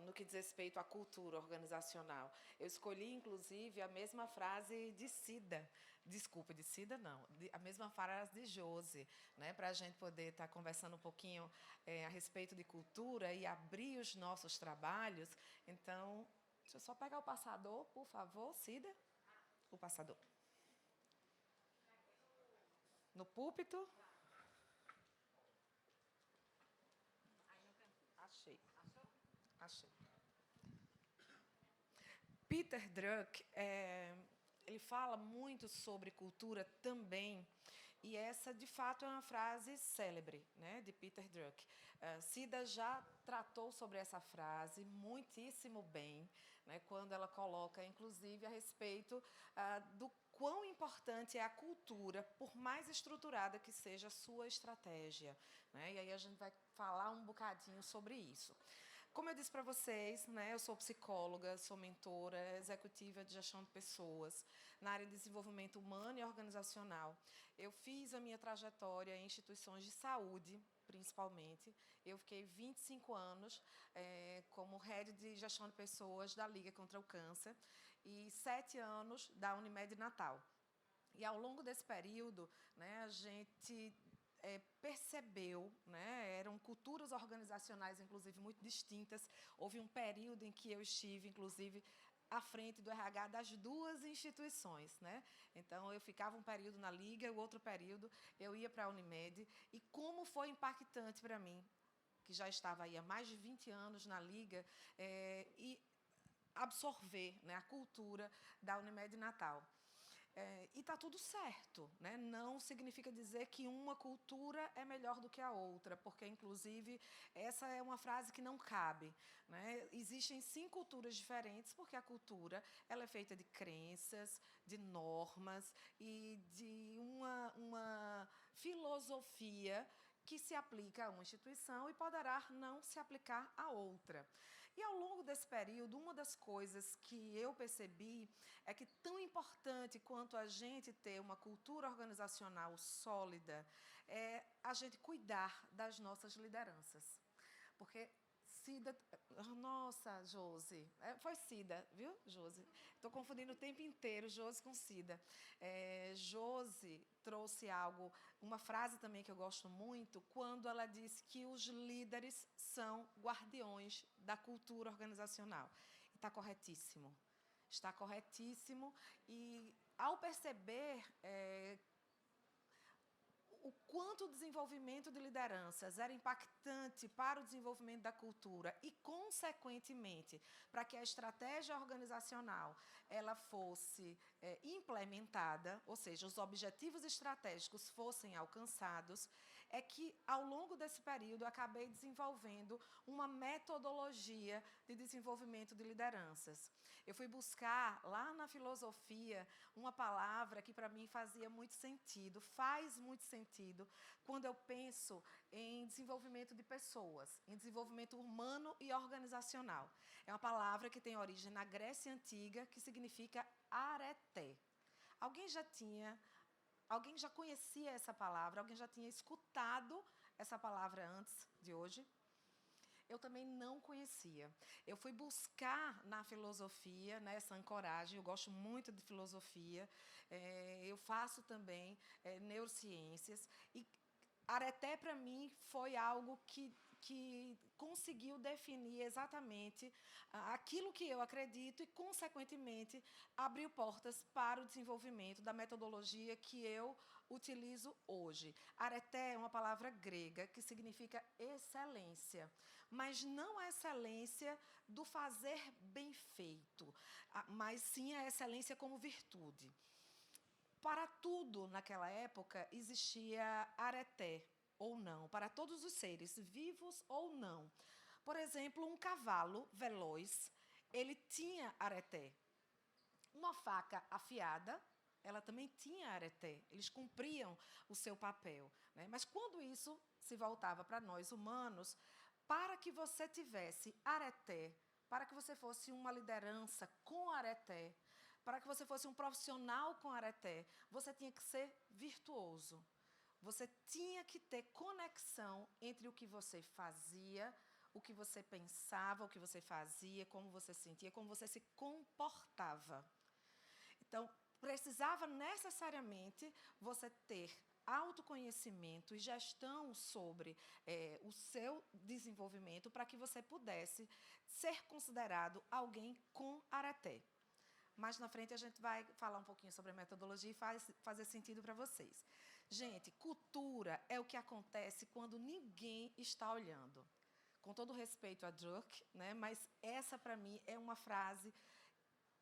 no que diz respeito à cultura organizacional. Eu escolhi, inclusive, a mesma frase de Cida. Desculpa, de Cida não. A mesma frase de Josi, né, para a gente poder estar conversando um pouquinho a respeito de cultura e abrir os nossos trabalhos. Então, deixa eu só pegar o passador, por favor, Cida. O passador. No púlpito? Achei. Achei. Peter Drucker, ele fala muito sobre cultura também, e essa, de fato, é uma frase célebre, né, de Peter Drucker. Cida já tratou sobre essa frase muitíssimo bem, né, quando ela coloca, inclusive, a respeito do quão importante é a cultura, por mais estruturada que seja a sua estratégia, né, e aí a gente vai falar um bocadinho sobre isso. Como eu disse para vocês, né, eu sou psicóloga, sou mentora, executiva de gestão de pessoas, na área de desenvolvimento humano e organizacional. Eu fiz a minha trajetória em instituições de saúde, principalmente. Eu fiquei 25 anos como head de gestão de pessoas da Liga contra o Câncer e 7 anos da Unimed Natal. E, ao longo desse período, né, a gente percebeu, né, eram culturas organizacionais, inclusive, muito distintas. Houve um período em que eu estive, inclusive, à frente do RH das duas instituições, né? Então, eu ficava um período na Liga, o outro período eu ia para a Unimed. E como foi impactante para mim, que já estava aí há mais de 20 anos na Liga, e absorver, né, a cultura da Unimed Natal. E está tudo certo, né? Não significa dizer que uma cultura é melhor do que a outra, porque, inclusive, essa é uma frase que não cabe, né? Existem, sim, culturas diferentes, porque a cultura ela é feita de crenças, de normas e de uma filosofia que se aplica a uma instituição e poderá não se aplicar a outra. E, ao longo desse período, uma das coisas que eu percebi é que, tão importante quanto a gente ter uma cultura organizacional sólida, é a gente cuidar das nossas lideranças. Porque Cida... Nossa, Josi. Foi Cida, viu, Josi? Estou confundindo o tempo inteiro Josi com Cida. Josi trouxe algo, uma frase também que eu gosto muito, quando ela disse que os líderes são guardiões da cultura organizacional. Está corretíssimo. Está corretíssimo. E, ao perceber o quanto o desenvolvimento de lideranças era impactante para o desenvolvimento da cultura e, consequentemente, para que a estratégia organizacional ela fosse implementada, ou seja, os objetivos estratégicos fossem alcançados, é que, ao longo desse período, eu acabei desenvolvendo uma metodologia de desenvolvimento de lideranças. Eu fui buscar, lá na filosofia, uma palavra que, para mim, fazia muito sentido, faz muito sentido, quando eu penso em desenvolvimento de pessoas, em desenvolvimento humano e organizacional. É uma palavra que tem origem na Grécia Antiga, que significa areté. Alguém já conhecia essa palavra? Alguém já tinha escutado essa palavra antes de hoje? Eu também não conhecia. Eu fui buscar na filosofia, nessa ancoragem, eu gosto muito de filosofia, eu faço também neurociências, e areté, para mim, foi algo que conseguiu definir exatamente aquilo que eu acredito e, consequentemente, abriu portas para o desenvolvimento da metodologia que eu utilizo hoje. Areté é uma palavra grega que significa excelência, mas não a excelência do fazer bem feito, mas sim a excelência como virtude. Para tudo, naquela época, existia areté, ou não, para todos os seres, vivos ou não. Por exemplo, um cavalo veloz, ele tinha areté. Uma faca afiada, ela também tinha areté. Eles cumpriam o seu papel, né? Mas, quando isso se voltava para nós humanos, para que você tivesse areté, para que você fosse uma liderança com areté, para que você fosse um profissional com areté, você tinha que ser virtuoso. Você tinha que ter conexão entre o que você fazia, o que você pensava, o que você fazia, como você sentia, como você se comportava. Então, precisava necessariamente você ter autoconhecimento e gestão sobre o seu desenvolvimento para que você pudesse ser considerado alguém com areté. Mais na frente, a gente vai falar um pouquinho sobre a metodologia e fazer sentido para vocês. Gente, cultura é o que acontece quando ninguém está olhando. Com todo respeito a Druck, né, mas essa, para mim, é uma frase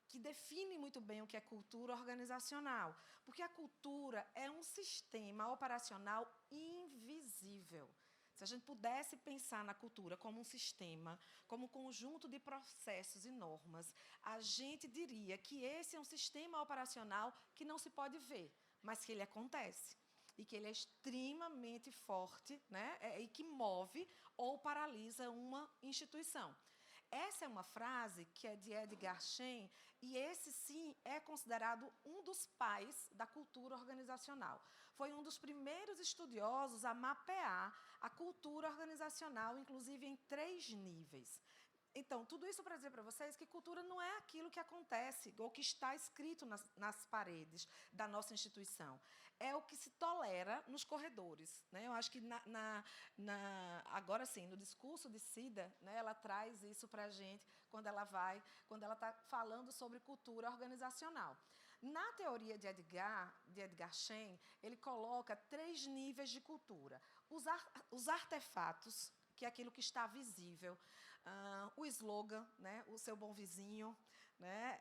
que define muito bem o que é cultura organizacional. Porque a cultura é um sistema operacional invisível. Se a gente pudesse pensar na cultura como um sistema, como um conjunto de processos e normas, a gente diria que esse é um sistema operacional que não se pode ver, mas que ele acontece. E que ele é extremamente forte, né, e que move ou paralisa uma instituição. Essa é uma frase que é de Edgar Schein, e esse, sim, é considerado um dos pais da cultura organizacional. Foi um dos primeiros estudiosos a mapear a cultura organizacional, inclusive em 3 níveis. Então, tudo isso para dizer para vocês que cultura não é aquilo que acontece ou que está escrito nas paredes da nossa instituição. É o que se tolera nos corredores. Né? Eu acho que, agora sim, no discurso de Cida, né, ela traz isso para a gente quando ela está falando sobre cultura organizacional. Na teoria de Edgar Schein, ele coloca 3 níveis de cultura. Os artefatos, que é aquilo que está visível, o slogan, né, o seu bom vizinho, né,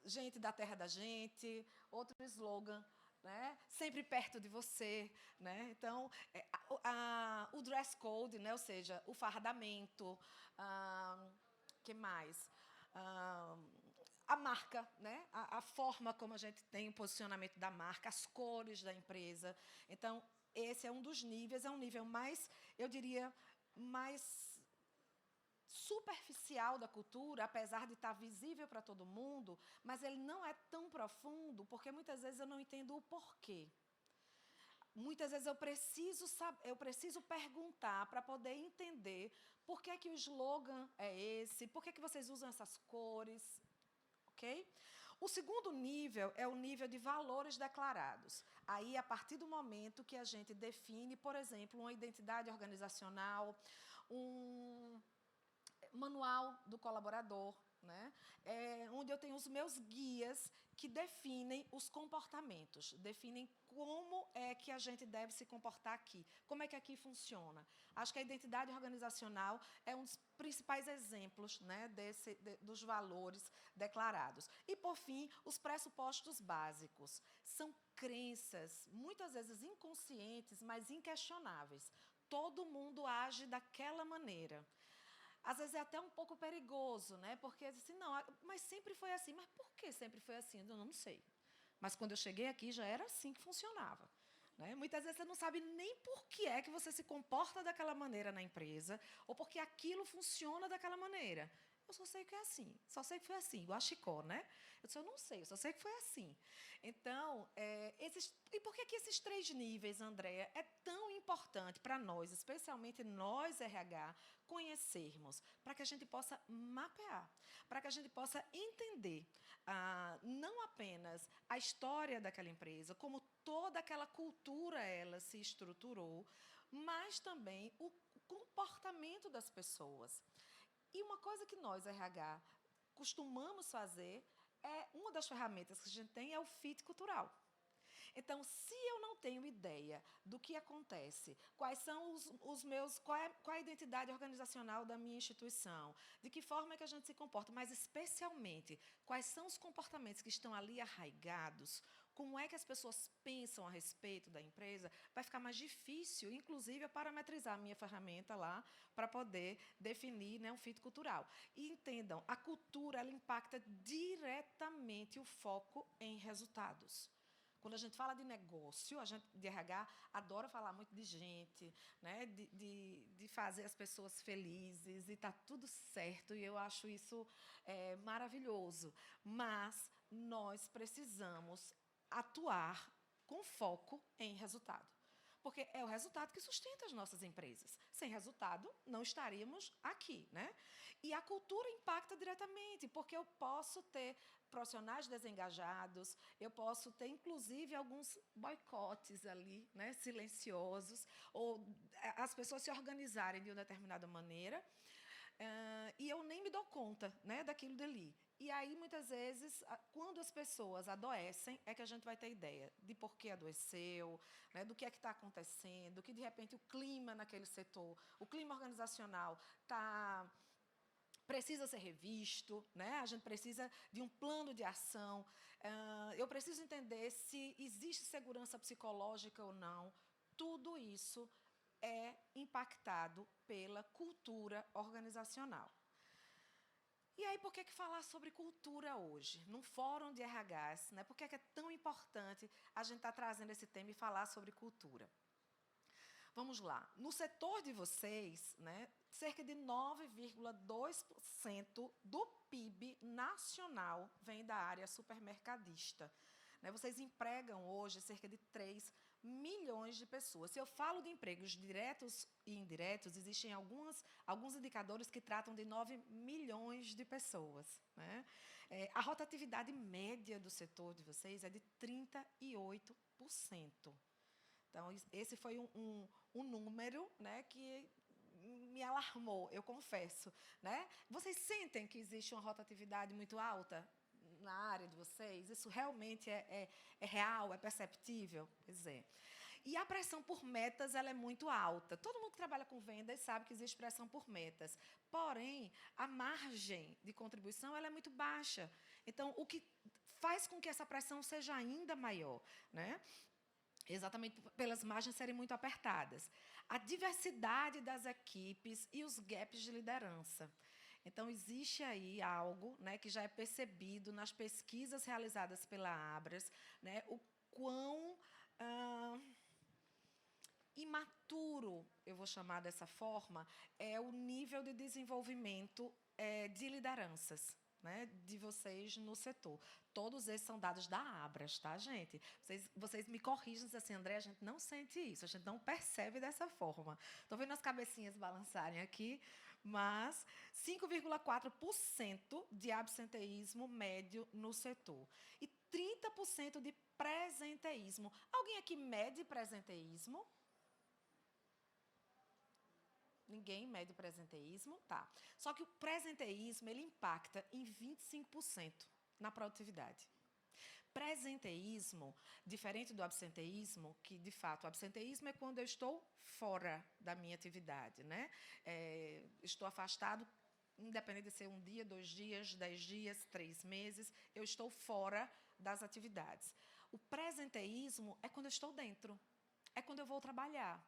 gente da terra da gente, outro slogan, né, sempre perto de você. Né, então, o dress code, né, ou seja, o fardamento, que mais? A marca, né, a forma como a gente tem o posicionamento da marca, as cores da empresa. Então, esse é um dos níveis, é um nível mais, eu diria, mais superficial da cultura, apesar de estar visível para todo mundo, mas ele não é tão profundo, porque muitas vezes eu não entendo o porquê. Muitas vezes eu preciso perguntar para poder entender por que o slogan é esse, por que vocês usam essas cores. Okay? O segundo nível é o nível de valores declarados. Aí, a partir do momento que a gente define, por exemplo, uma identidade organizacional, um manual do colaborador, né? Onde eu tenho os meus guias que definem os comportamentos, definem como é que a gente deve se comportar aqui, como é que aqui funciona. Acho que a identidade organizacional é um dos principais exemplos, né, dos valores declarados. E, por fim, os pressupostos básicos. São crenças, muitas vezes inconscientes, mas inquestionáveis. Todo mundo age daquela maneira. Às vezes é até um pouco perigoso, né? Porque assim, não, mas sempre foi assim. Mas por que sempre foi assim? Eu não sei. Mas quando eu cheguei aqui já era assim que funcionava. Né? Muitas vezes você não sabe nem por que é que você se comporta daquela maneira na empresa, ou porque aquilo funciona daquela maneira. Eu só sei que é assim, só sei que foi assim, igual a Chicó, né? Eu não sei, eu só sei que foi assim. Então, e por que esses 3 níveis, Andréa, é tão importante para nós, especialmente nós, RH, conhecermos, para que a gente possa mapear, para que a gente possa entender não apenas a história daquela empresa, como toda aquela cultura ela se estruturou, mas também o comportamento das pessoas. E uma coisa que nós, RH, costumamos fazer, uma das ferramentas que a gente tem é o fit cultural. Então, se eu não tenho ideia do que acontece, quais são qual é a identidade organizacional da minha instituição, de que forma é que a gente se comporta, mas especialmente quais são os comportamentos que estão ali arraigados, como é que as pessoas pensam a respeito da empresa, vai ficar mais difícil, inclusive, eu parametrizar a minha ferramenta lá para poder definir, né, um fit cultural. E entendam, a cultura ela impacta diretamente o foco em resultados. Quando a gente fala de negócio, a gente de RH adora falar muito de gente, né? de fazer as pessoas felizes, e está tudo certo, e eu acho isso maravilhoso. Mas nós precisamos atuar com foco em resultado. Porque é o resultado que sustenta as nossas empresas. Sem resultado, não estaríamos aqui. Né? E a cultura impacta diretamente, porque eu posso ter profissionais desengajados, eu posso ter, inclusive, alguns boicotes ali, né, silenciosos, ou as pessoas se organizarem de uma determinada maneira, e eu nem me dou conta, né, daquilo dali. E aí, muitas vezes, quando as pessoas adoecem, é que a gente vai ter ideia de por que adoeceu, né, do que é que está acontecendo, que, de repente, o clima naquele setor, o clima organizacional precisa ser revisto, né? A gente precisa de um plano de ação. Eu preciso entender se existe segurança psicológica ou não. Tudo isso é impactado pela cultura organizacional. E aí, por que falar sobre cultura hoje? Num fórum de RHs, né? Por que é tão importante a gente estar trazendo esse tema e falar sobre cultura? Vamos lá. No setor de vocês, né, cerca de 9,2% do PIB nacional vem da área supermercadista. Vocês empregam hoje cerca de 3 milhões de pessoas. Se eu falo de empregos diretos e indiretos, existem alguns indicadores que tratam de 9 milhões de pessoas. Né? A rotatividade média do setor de vocês é de 38%. Então, esse foi um número, né, que me alarmou, eu confesso. Né? Vocês sentem que existe uma rotatividade muito alta na área de vocês? Isso realmente é real, é perceptível? Pois é. E a pressão por metas ela é muito alta. Todo mundo que trabalha com vendas sabe que existe pressão por metas. Porém, a margem de contribuição ela é muito baixa. Então, o que faz com que essa pressão seja ainda maior. Né? Exatamente pelas margens serem muito apertadas. A diversidade das equipes e os gaps de liderança. Então, existe aí algo, né, que já é percebido nas pesquisas realizadas pela Abras, né, o quão imaturo, eu vou chamar dessa forma, é o nível de desenvolvimento de lideranças. Né, de vocês no setor. Todos esses são dados da Abras, tá, gente? Vocês me corrigem, dizem assim, André, a gente não sente isso, a gente não percebe dessa forma. Estou vendo as cabecinhas balançarem aqui, mas 5,4% de absenteísmo médio no setor. E 30% de presenteísmo. Alguém aqui mede presenteísmo? Ninguém mede o presenteísmo? Tá. Só que o presenteísmo ele impacta em 25% na produtividade. Presenteísmo, diferente do absenteísmo, que, de fato, o absenteísmo é quando eu estou fora da minha atividade. Né? Estou afastado, independente de ser 1 dia, 2 dias, 10 dias, 3 meses, eu estou fora das atividades. O presenteísmo é quando eu estou dentro, é quando eu vou trabalhar.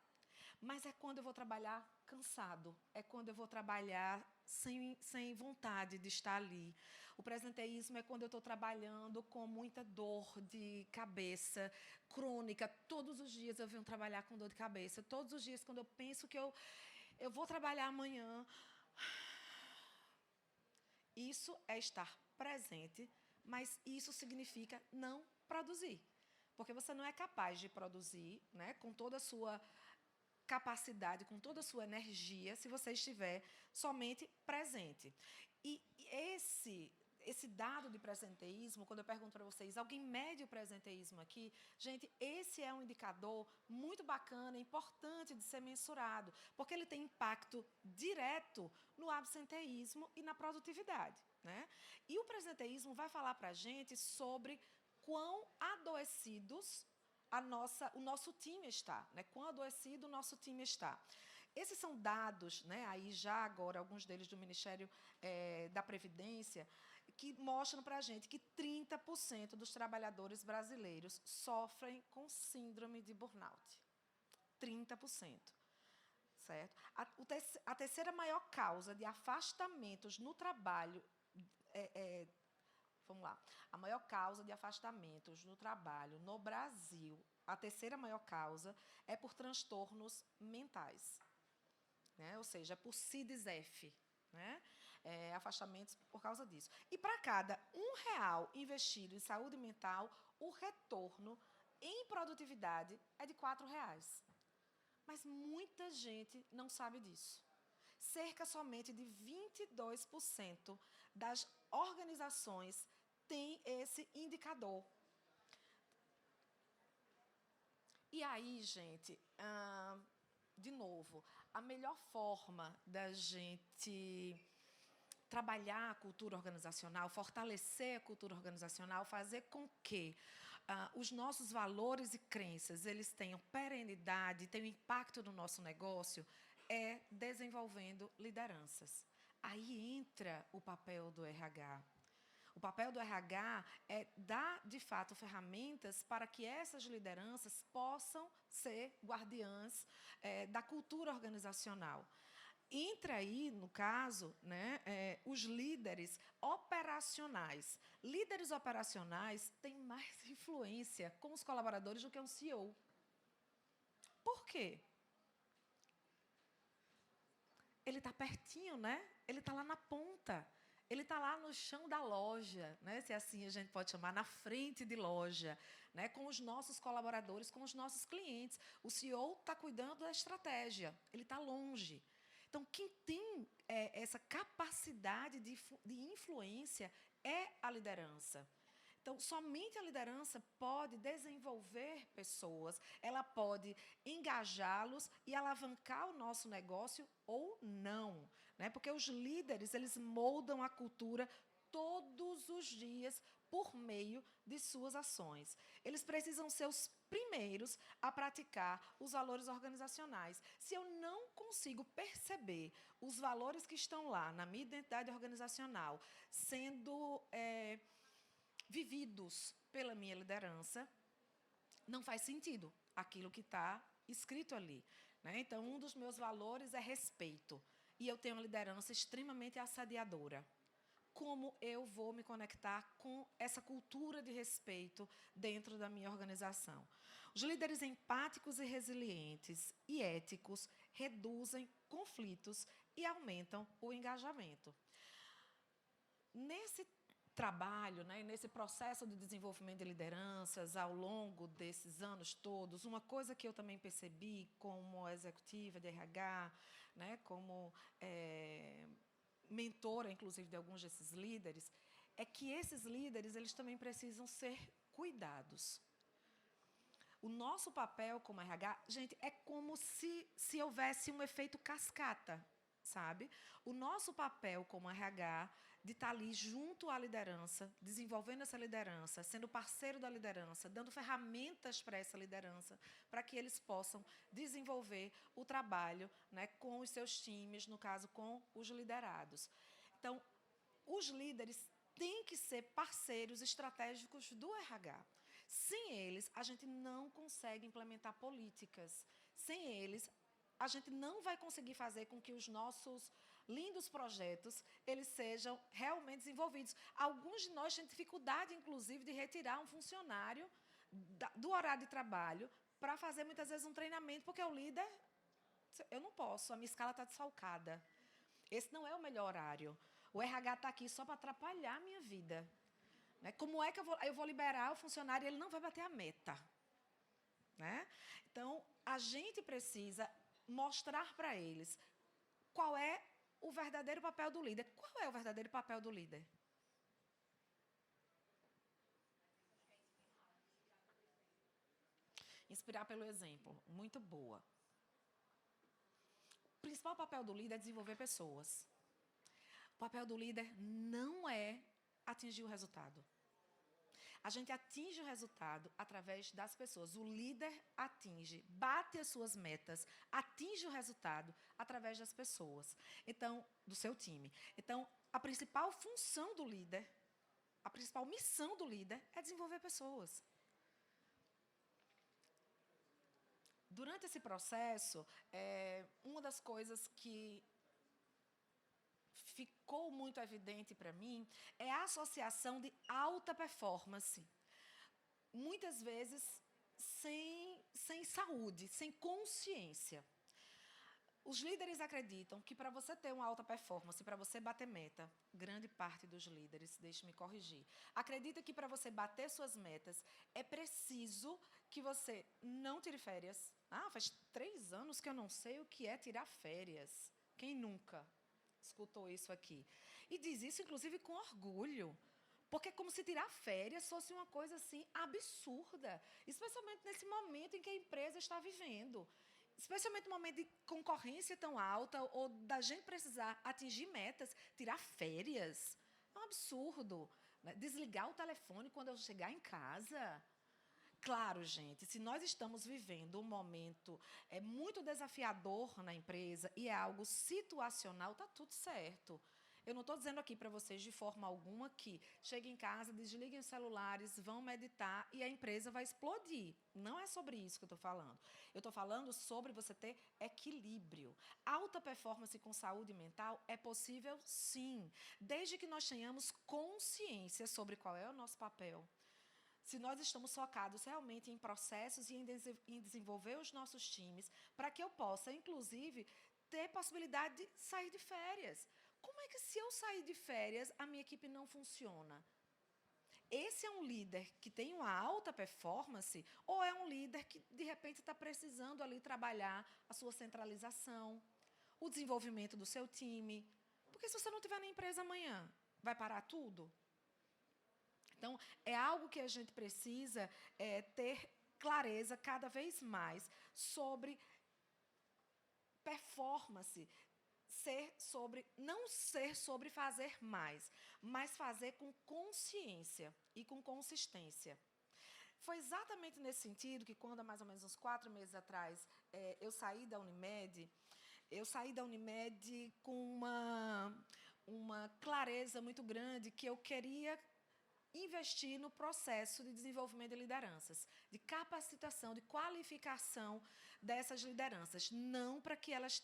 Mas é quando eu vou trabalhar cansado, é quando eu vou trabalhar sem vontade de estar ali. O presenteísmo é quando eu estou trabalhando com muita dor de cabeça crônica. Todos os dias eu venho trabalhar com dor de cabeça. Todos os dias, quando eu penso que eu vou trabalhar amanhã. Isso é estar presente, mas isso significa não produzir. Porque você não é capaz de produzir, né, com toda a sua capacidade, com toda a sua energia, se você estiver somente presente. E esse dado de presenteísmo, quando eu pergunto para vocês, alguém mede o presenteísmo aqui? Gente, esse é um indicador muito bacana, importante de ser mensurado, porque ele tem impacto direto no absenteísmo e na produtividade. Né? E o presenteísmo vai falar para a gente sobre quão adoecidos o nosso time está, né? Quão adoecido o nosso time está. Esses são dados, né, aí já agora, alguns deles do Ministério da Previdência, que mostram para a gente que 30% dos trabalhadores brasileiros sofrem com síndrome de burnout. 30%. Certo? A terceira maior causa de afastamentos no trabalho vamos lá. A maior causa de afastamentos no trabalho no Brasil, a terceira maior causa, é por transtornos mentais. Né? Ou seja, é por CIDS-F. Né? Afastamentos por causa disso. E para cada R$ 1 investido em saúde mental, o retorno em produtividade é de R$ 4. Mas muita gente não sabe disso. Cerca somente de 22% das organizações têm esse indicador. E aí, gente, de novo, a melhor forma da gente trabalhar a cultura organizacional, fortalecer a cultura organizacional, fazer com que os nossos valores e crenças eles tenham perenidade, tenham impacto no nosso negócio, é desenvolvendo lideranças. Aí entra o papel do RH. O papel do RH é dar, de fato, ferramentas para que essas lideranças possam ser guardiãs da cultura organizacional. Entra aí, no caso, né, os líderes operacionais. Líderes operacionais têm mais influência com os colaboradores do que um CEO. Por quê? Ele está pertinho, né? Ele está lá na ponta. Ele está lá no chão da loja, né? Se assim a gente pode chamar, na frente de loja, né? Com os nossos colaboradores, com os nossos clientes. O CEO está cuidando da estratégia, ele está longe. Então, quem tem essa capacidade de influência é a liderança. Então, somente a liderança pode desenvolver pessoas, ela pode engajá-los e alavancar o nosso negócio ou não, né? Porque os líderes, eles moldam a cultura todos os dias por meio de suas ações. Eles precisam ser os primeiros a praticar os valores organizacionais. Se eu não consigo perceber os valores que estão lá na minha identidade organizacional sendo vividos pela minha liderança, não faz sentido aquilo que está escrito ali, né? Então, um dos meus valores é respeito. E eu tenho uma liderança extremamente assediadora. Como eu vou me conectar com essa cultura de respeito dentro da minha organização? Os líderes empáticos e resilientes e éticos reduzem conflitos e aumentam o engajamento. Nesse trabalho, né, nesse processo de desenvolvimento de lideranças ao longo desses anos todos, uma coisa que eu também percebi como executiva de RH, né, como mentora, inclusive, de alguns desses líderes, é que esses líderes eles também precisam ser cuidados. O nosso papel como RH, gente, é como se houvesse um efeito cascata, sabe? O nosso papel como RH de estar ali junto à liderança, desenvolvendo essa liderança, sendo parceiro da liderança, dando ferramentas para essa liderança, para que eles possam desenvolver o trabalho, né, com os seus times, no caso, com os liderados. Então, os líderes têm que ser parceiros estratégicos do RH. Sem eles, a gente não consegue implementar políticas. Sem eles, a gente não vai conseguir fazer com que os nossos lindos projetos eles sejam realmente desenvolvidos. Alguns de nós têm dificuldade, inclusive, de retirar um funcionário do horário de trabalho para fazer, muitas vezes, um treinamento, porque o líder, eu não posso, a minha escala está desfalcada. Esse não é o melhor horário. O RH está aqui só para atrapalhar a minha vida. Né? Como é que eu vou liberar o funcionário e ele não vai bater a meta? Né? Então, a gente precisa mostrar para eles qual é o verdadeiro papel do líder. Qual é o verdadeiro papel do líder? Inspirar pelo exemplo. Muito boa. O principal papel do líder é desenvolver pessoas. O papel do líder não é atingir o resultado. A gente atinge o resultado através das pessoas. O líder atinge, bate as suas metas, atinge o resultado através das pessoas. Então, do seu time. Então, a principal função do líder, a principal missão do líder é desenvolver pessoas. Durante esse processo, uma das coisas que ficou muito evidente para mim é a associação de alta performance. Muitas vezes sem saúde, sem consciência. Os líderes acreditam que para você ter uma alta performance, para você bater meta, grande parte dos líderes, deixe-me corrigir, acredita que para você bater suas metas, é preciso que você não tire férias. Faz 3 anos que eu não sei o que é tirar férias. Quem nunca escutou isso aqui? E diz isso, inclusive, com orgulho. Porque é como se tirar férias fosse uma coisa assim absurda, especialmente nesse momento em que a empresa está vivendo. especialmente no momento de concorrência tão alta, ou da gente precisar atingir metas, tirar férias. É um absurdo. Né? Desligar o telefone quando eu chegar em casa. Claro, gente, se nós estamos vivendo um momento muito desafiador na empresa e é algo situacional, está tudo certo. Eu não estou dizendo aqui para vocês de forma alguma que cheguem em casa, desliguem os celulares, vão meditar e a empresa vai explodir. Não é sobre isso que eu estou falando. Eu estou falando sobre você ter equilíbrio. Alta performance com saúde mental é possível, sim, desde que nós tenhamos consciência sobre qual é o nosso papel. Se nós estamos focados realmente em processos e em desenvolver os nossos times, para que eu possa, inclusive, ter possibilidade de sair de férias. Como é que, se eu sair de férias, a minha equipe não funciona? Esse é um líder que tem uma alta performance ou é um líder que, de repente, está precisando ali trabalhar a sua centralização, o desenvolvimento do seu time? Porque se você não estiver na empresa amanhã, vai parar tudo? Então, é algo que a gente precisa ter clareza cada vez mais sobre performance, não ser sobre fazer mais, mas fazer com consciência e com consistência. Foi exatamente nesse sentido que, quando há mais ou menos uns 4 meses atrás, eu saí da Unimed, com uma clareza muito grande que eu queria investir no processo de desenvolvimento de lideranças, de capacitação, de qualificação dessas lideranças, não para que elas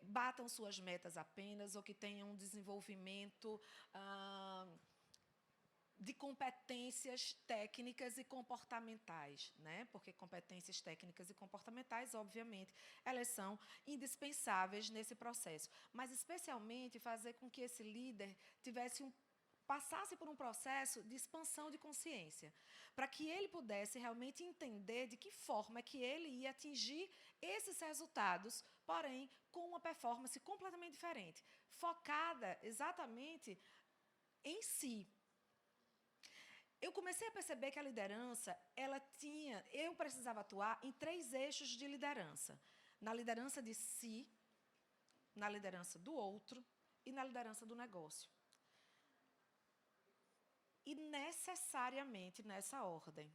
batam suas metas apenas ou que tenham um desenvolvimento de competências técnicas e comportamentais, né? Porque competências técnicas e comportamentais, obviamente, elas são indispensáveis nesse processo, mas especialmente fazer com que esse líder passasse por um processo de expansão de consciência, para que ele pudesse realmente entender de que forma é que ele ia atingir esses resultados, porém, com uma performance completamente diferente, focada exatamente em si. Eu comecei a perceber que a liderança, eu precisava atuar em 3 eixos de liderança: na liderança de si, na liderança do outro e na liderança do negócio. E necessariamente nessa ordem.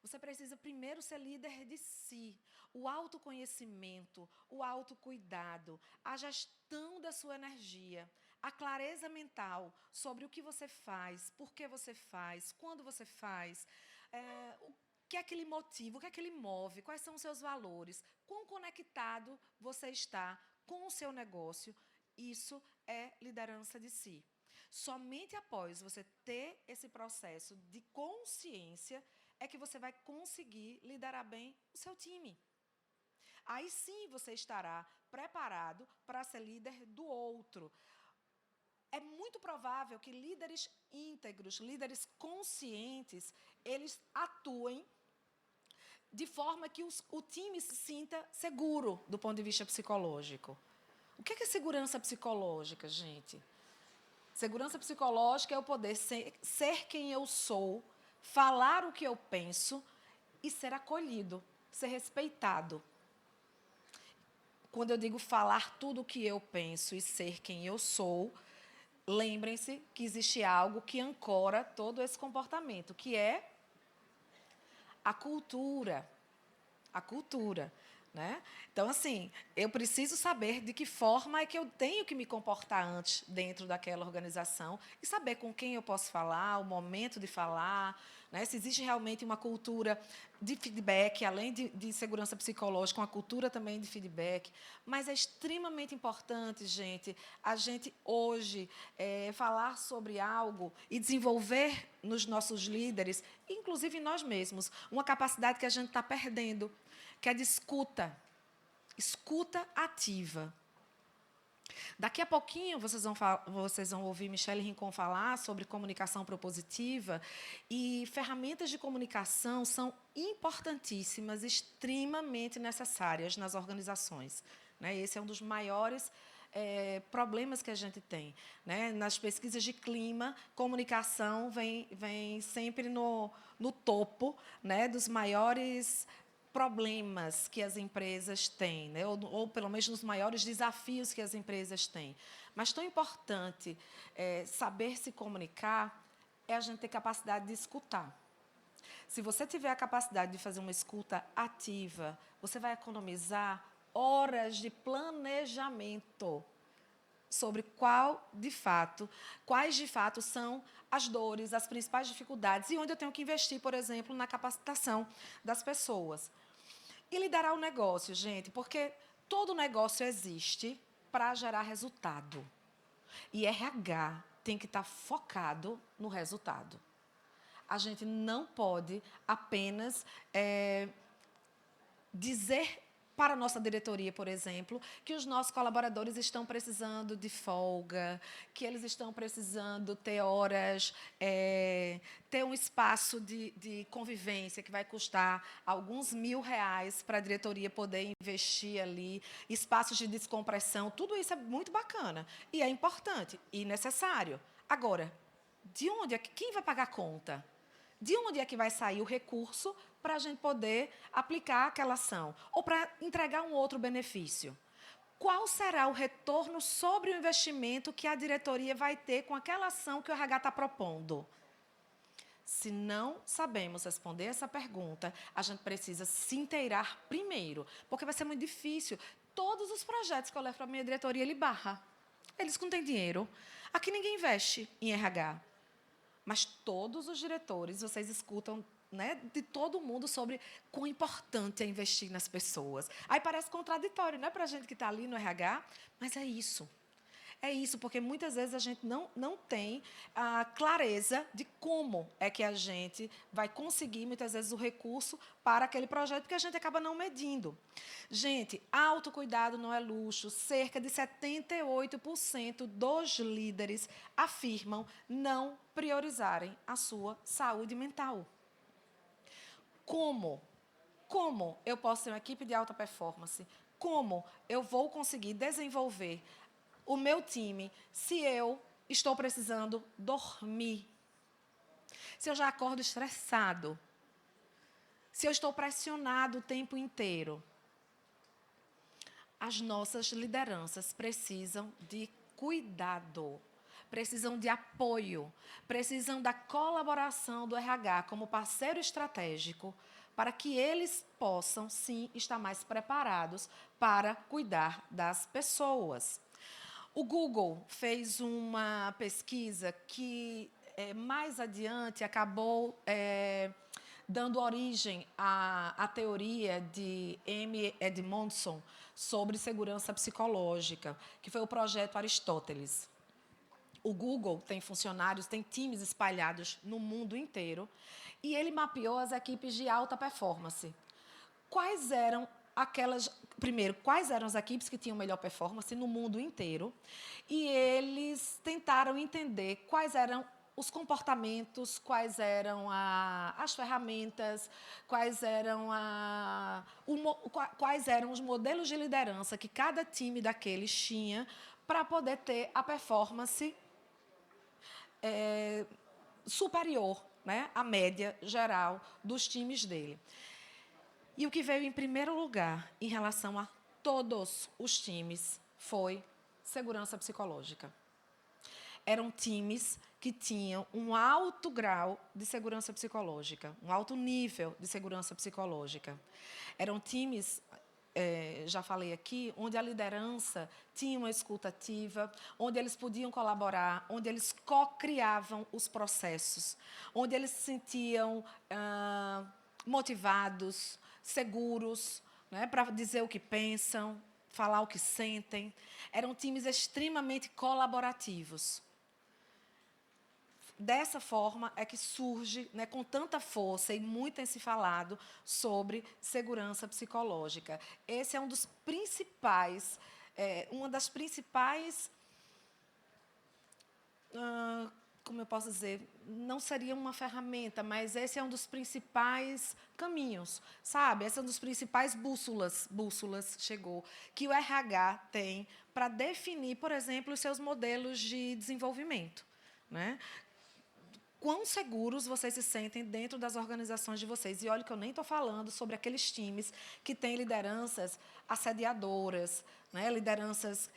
Você precisa primeiro ser líder de si. O autoconhecimento, o autocuidado, a gestão da sua energia, a clareza mental sobre o que você faz, por que você faz, quando você faz, o que é que lhe motiva, o que é que lhe move, quais são os seus valores, quão conectado você está com o seu negócio. Isso é liderança de si. Somente após você ter esse processo de consciência é que você vai conseguir liderar bem o seu time. Aí sim você estará preparado para ser líder do outro. É muito provável que líderes íntegros, líderes conscientes, eles atuem de forma que o time se sinta seguro do ponto de vista psicológico. O que é segurança psicológica, gente? Segurança psicológica é eu poder ser quem eu sou, falar o que eu penso e ser acolhido, ser respeitado. Quando eu digo falar tudo o que eu penso e ser quem eu sou, lembrem-se que existe algo que ancora todo esse comportamento, que é a cultura. A cultura. Né? Então, assim, eu preciso saber de que forma é que eu tenho que me comportar antes dentro daquela organização e saber com quem eu posso falar, o momento de falar, né? Se existe realmente uma cultura de feedback, além de segurança psicológica, uma cultura também de feedback. Mas é extremamente importante, gente, a gente hoje falar sobre algo e desenvolver nos nossos líderes, inclusive nós mesmos, uma capacidade que a gente está perdendo, que é de escuta ativa. Daqui a pouquinho vocês vão ouvir Michele Rincon falar sobre comunicação propositiva, e ferramentas de comunicação são importantíssimas, extremamente necessárias nas organizações. Né? Esse é um dos maiores problemas que a gente tem. Né? Nas pesquisas de clima, comunicação vem sempre no topo, né, dos maiores problemas que as empresas têm, né? Ou, pelo menos, nos maiores desafios que as empresas têm. Mas tão importante saber se comunicar é a gente ter capacidade de escutar. Se você tiver a capacidade de fazer uma escuta ativa, você vai economizar horas de planejamento sobre quais de fato são as dores, as principais dificuldades e onde eu tenho que investir, por exemplo, na capacitação das pessoas. E liderar o negócio, gente, porque todo negócio existe para gerar resultado. E RH tem que estar focado no resultado. A gente não pode apenas dizer para a nossa diretoria, por exemplo, que os nossos colaboradores estão precisando de folga, que eles estão precisando ter horas, ter um espaço de convivência que vai custar alguns R$1.000 para a diretoria poder investir ali, espaços de descompressão, tudo isso é muito bacana e é importante e necessário. Agora, quem vai pagar a conta? De onde é que vai sair o recurso para a gente poder aplicar aquela ação? Ou para entregar um outro benefício? Qual será o retorno sobre o investimento que a diretoria vai ter com aquela ação que o RH está propondo? Se não sabemos responder essa pergunta, a gente precisa se inteirar primeiro, porque vai ser muito difícil. Todos os projetos que eu levo para a minha diretoria, ele barra. Eles não têm dinheiro. Aqui ninguém investe em RH. Mas todos os diretores, vocês escutam, né, de todo mundo sobre quão importante é investir nas pessoas. Aí parece contraditório, né, para a gente que está ali no RH, mas é isso. É isso, porque muitas vezes a gente não tem a clareza de como é que a gente vai conseguir, muitas vezes, o recurso para aquele projeto, porque a gente acaba não medindo. Gente, autocuidado não é luxo. Cerca de 78% dos líderes afirmam não priorizarem a sua saúde mental. Como eu posso ter uma equipe de alta performance? Como eu vou conseguir desenvolver o meu time se eu estou precisando dormir? Se eu já acordo estressado? Se eu estou pressionado o tempo inteiro? As nossas lideranças precisam de cuidado, precisam de apoio, precisam da colaboração do RH como parceiro estratégico para que eles possam, sim, estar mais preparados para cuidar das pessoas. O Google fez uma pesquisa que, mais adiante, acabou dando origem à teoria de M. Edmondson sobre segurança psicológica, que foi o projeto Aristóteles. O Google tem funcionários, tem times espalhados no mundo inteiro, e ele mapeou as equipes de alta performance. Quais eram as equipes que tinham melhor performance no mundo inteiro, e eles tentaram entender quais eram os comportamentos, quais eram as ferramentas, quais eram os modelos de liderança que cada time daqueles tinha para poder ter a performance superior, né, à média geral dos times dele. E o que veio em primeiro lugar em relação a todos os times foi segurança psicológica. Eram times que tinham um alto grau de segurança psicológica, um alto nível de segurança psicológica. Eram times, já falei aqui, onde a liderança tinha uma escuta ativa, onde eles podiam colaborar, onde eles co-criavam os processos, onde eles se sentiam motivados, seguros, né, para dizer o que pensam, falar o que sentem. Eram times extremamente colaborativos. Dessa forma é que surge, né, com tanta força e muito tem se falado sobre segurança psicológica. Esse é um dos principais, uma das principais, como eu posso dizer, não seria uma ferramenta, mas esse é um dos principais caminhos, sabe? Esse é um dos principais bússolas que o RH tem para definir, por exemplo, os seus modelos de desenvolvimento, né? quão seguros vocês se sentem dentro das organizações de vocês. E olha que eu nem estou falando sobre aqueles times que têm lideranças assediadoras, né? Lideranças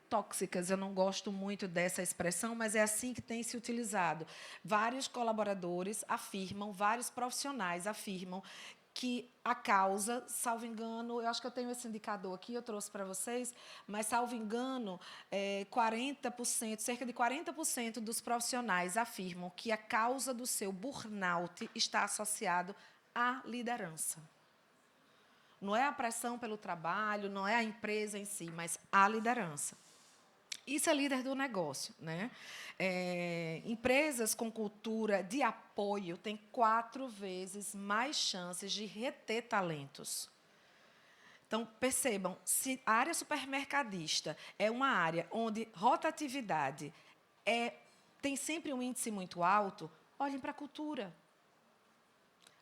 tóxicas. Eu não gosto muito dessa expressão, mas é assim que tem se utilizado. Vários colaboradores afirmam, vários profissionais afirmam que a causa, salvo engano, eu acho que eu tenho esse indicador aqui, eu trouxe para vocês, mas, salvo engano, 40%, cerca de 40% dos profissionais afirmam que a causa do seu burnout está associado à liderança. Não é a pressão pelo trabalho, não é a empresa em si, mas a liderança. Isso é líder do negócio, né? Empresas com cultura de apoio têm 4 vezes mais chances de reter talentos. Então, percebam, se a área supermercadista é uma área onde rotatividade tem sempre um índice muito alto, olhem para a cultura.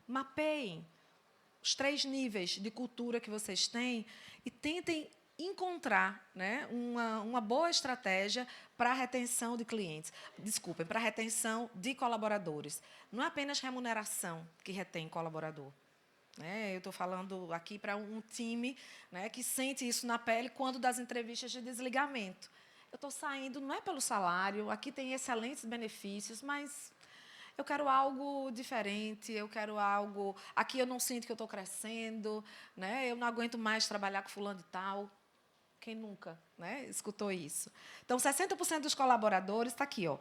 Mapeiem os 3 níveis de cultura que vocês têm e tentem encontrar, né, uma boa estratégia para a retenção de clientes. Desculpem, para a retenção de colaboradores. Não é apenas remuneração que retém colaborador. Eu estou falando aqui para um time, né, que sente isso na pele quando das entrevistas de desligamento. Eu estou saindo, não é pelo salário, aqui tem excelentes benefícios, mas eu quero algo diferente, eu quero algo... Aqui eu não sinto que eu estou crescendo, né, eu não aguento mais trabalhar com fulano de tal. Quem nunca, né, escutou isso? Então, 60% dos colaboradores, está aqui, ó,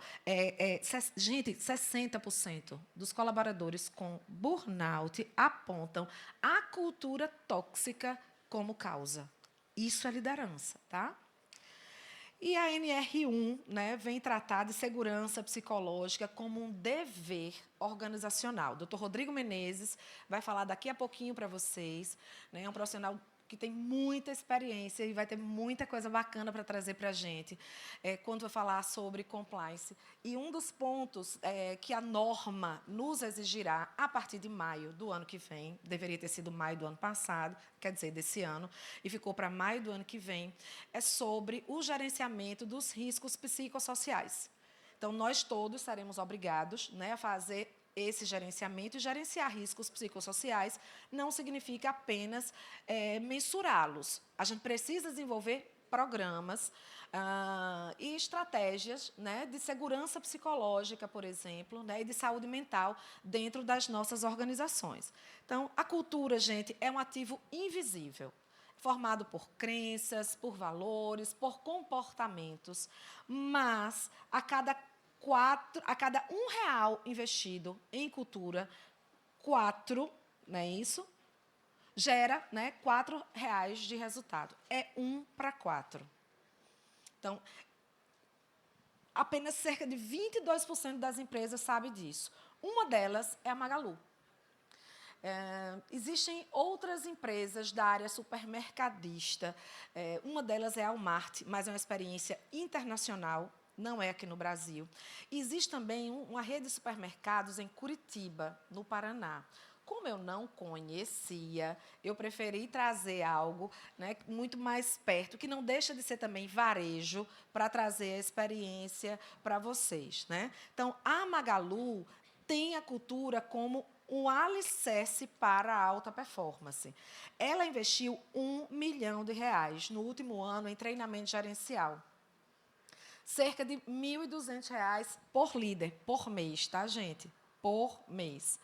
gente, 60% dos colaboradores com burnout apontam a cultura tóxica como causa. Isso é liderança, tá? E a NR1, né, vem tratar de segurança psicológica como um dever organizacional. O Dr. Rodrigo Menezes vai falar daqui a pouquinho para vocês, né, é um profissional que tem muita experiência e vai ter muita coisa bacana para trazer para a gente quando vai falar sobre compliance. E um dos pontos que a norma nos exigirá a partir de maio do ano que vem, deveria ter sido maio do ano passado, quer dizer, desse ano, e ficou para maio do ano que vem, é sobre o gerenciamento dos riscos psicossociais. Então, nós todos seremos obrigados, né, a fazer esse gerenciamento, e gerenciar riscos psicossociais não significa apenas mensurá-los. A gente precisa desenvolver programas e estratégias, né, de segurança psicológica, por exemplo, né, e de saúde mental dentro das nossas organizações. Então, a cultura, gente, é um ativo invisível, formado por crenças, por valores, por comportamentos, mas a cada R$1 investido em cultura, 4, não é isso? Gera, né, R$4 de resultado. É 1 para 4. Então, apenas cerca de 22% das empresas sabem disso. Uma delas é a Magalu. Existem outras empresas da área supermercadista. Uma delas é a Walmart, mas é uma experiência internacional. Não é aqui no Brasil. Existe também uma rede de supermercados em Curitiba, no Paraná. Como eu não conhecia, eu preferi trazer algo, né, muito mais perto, que não deixa de ser também varejo, para trazer a experiência para vocês, né? Então, a Magalu tem a cultura como um alicerce para a alta performance. Ela investiu R$1 milhão no último ano em treinamento gerencial. Cerca de R$1.200 por líder, por mês, tá, gente? Por mês.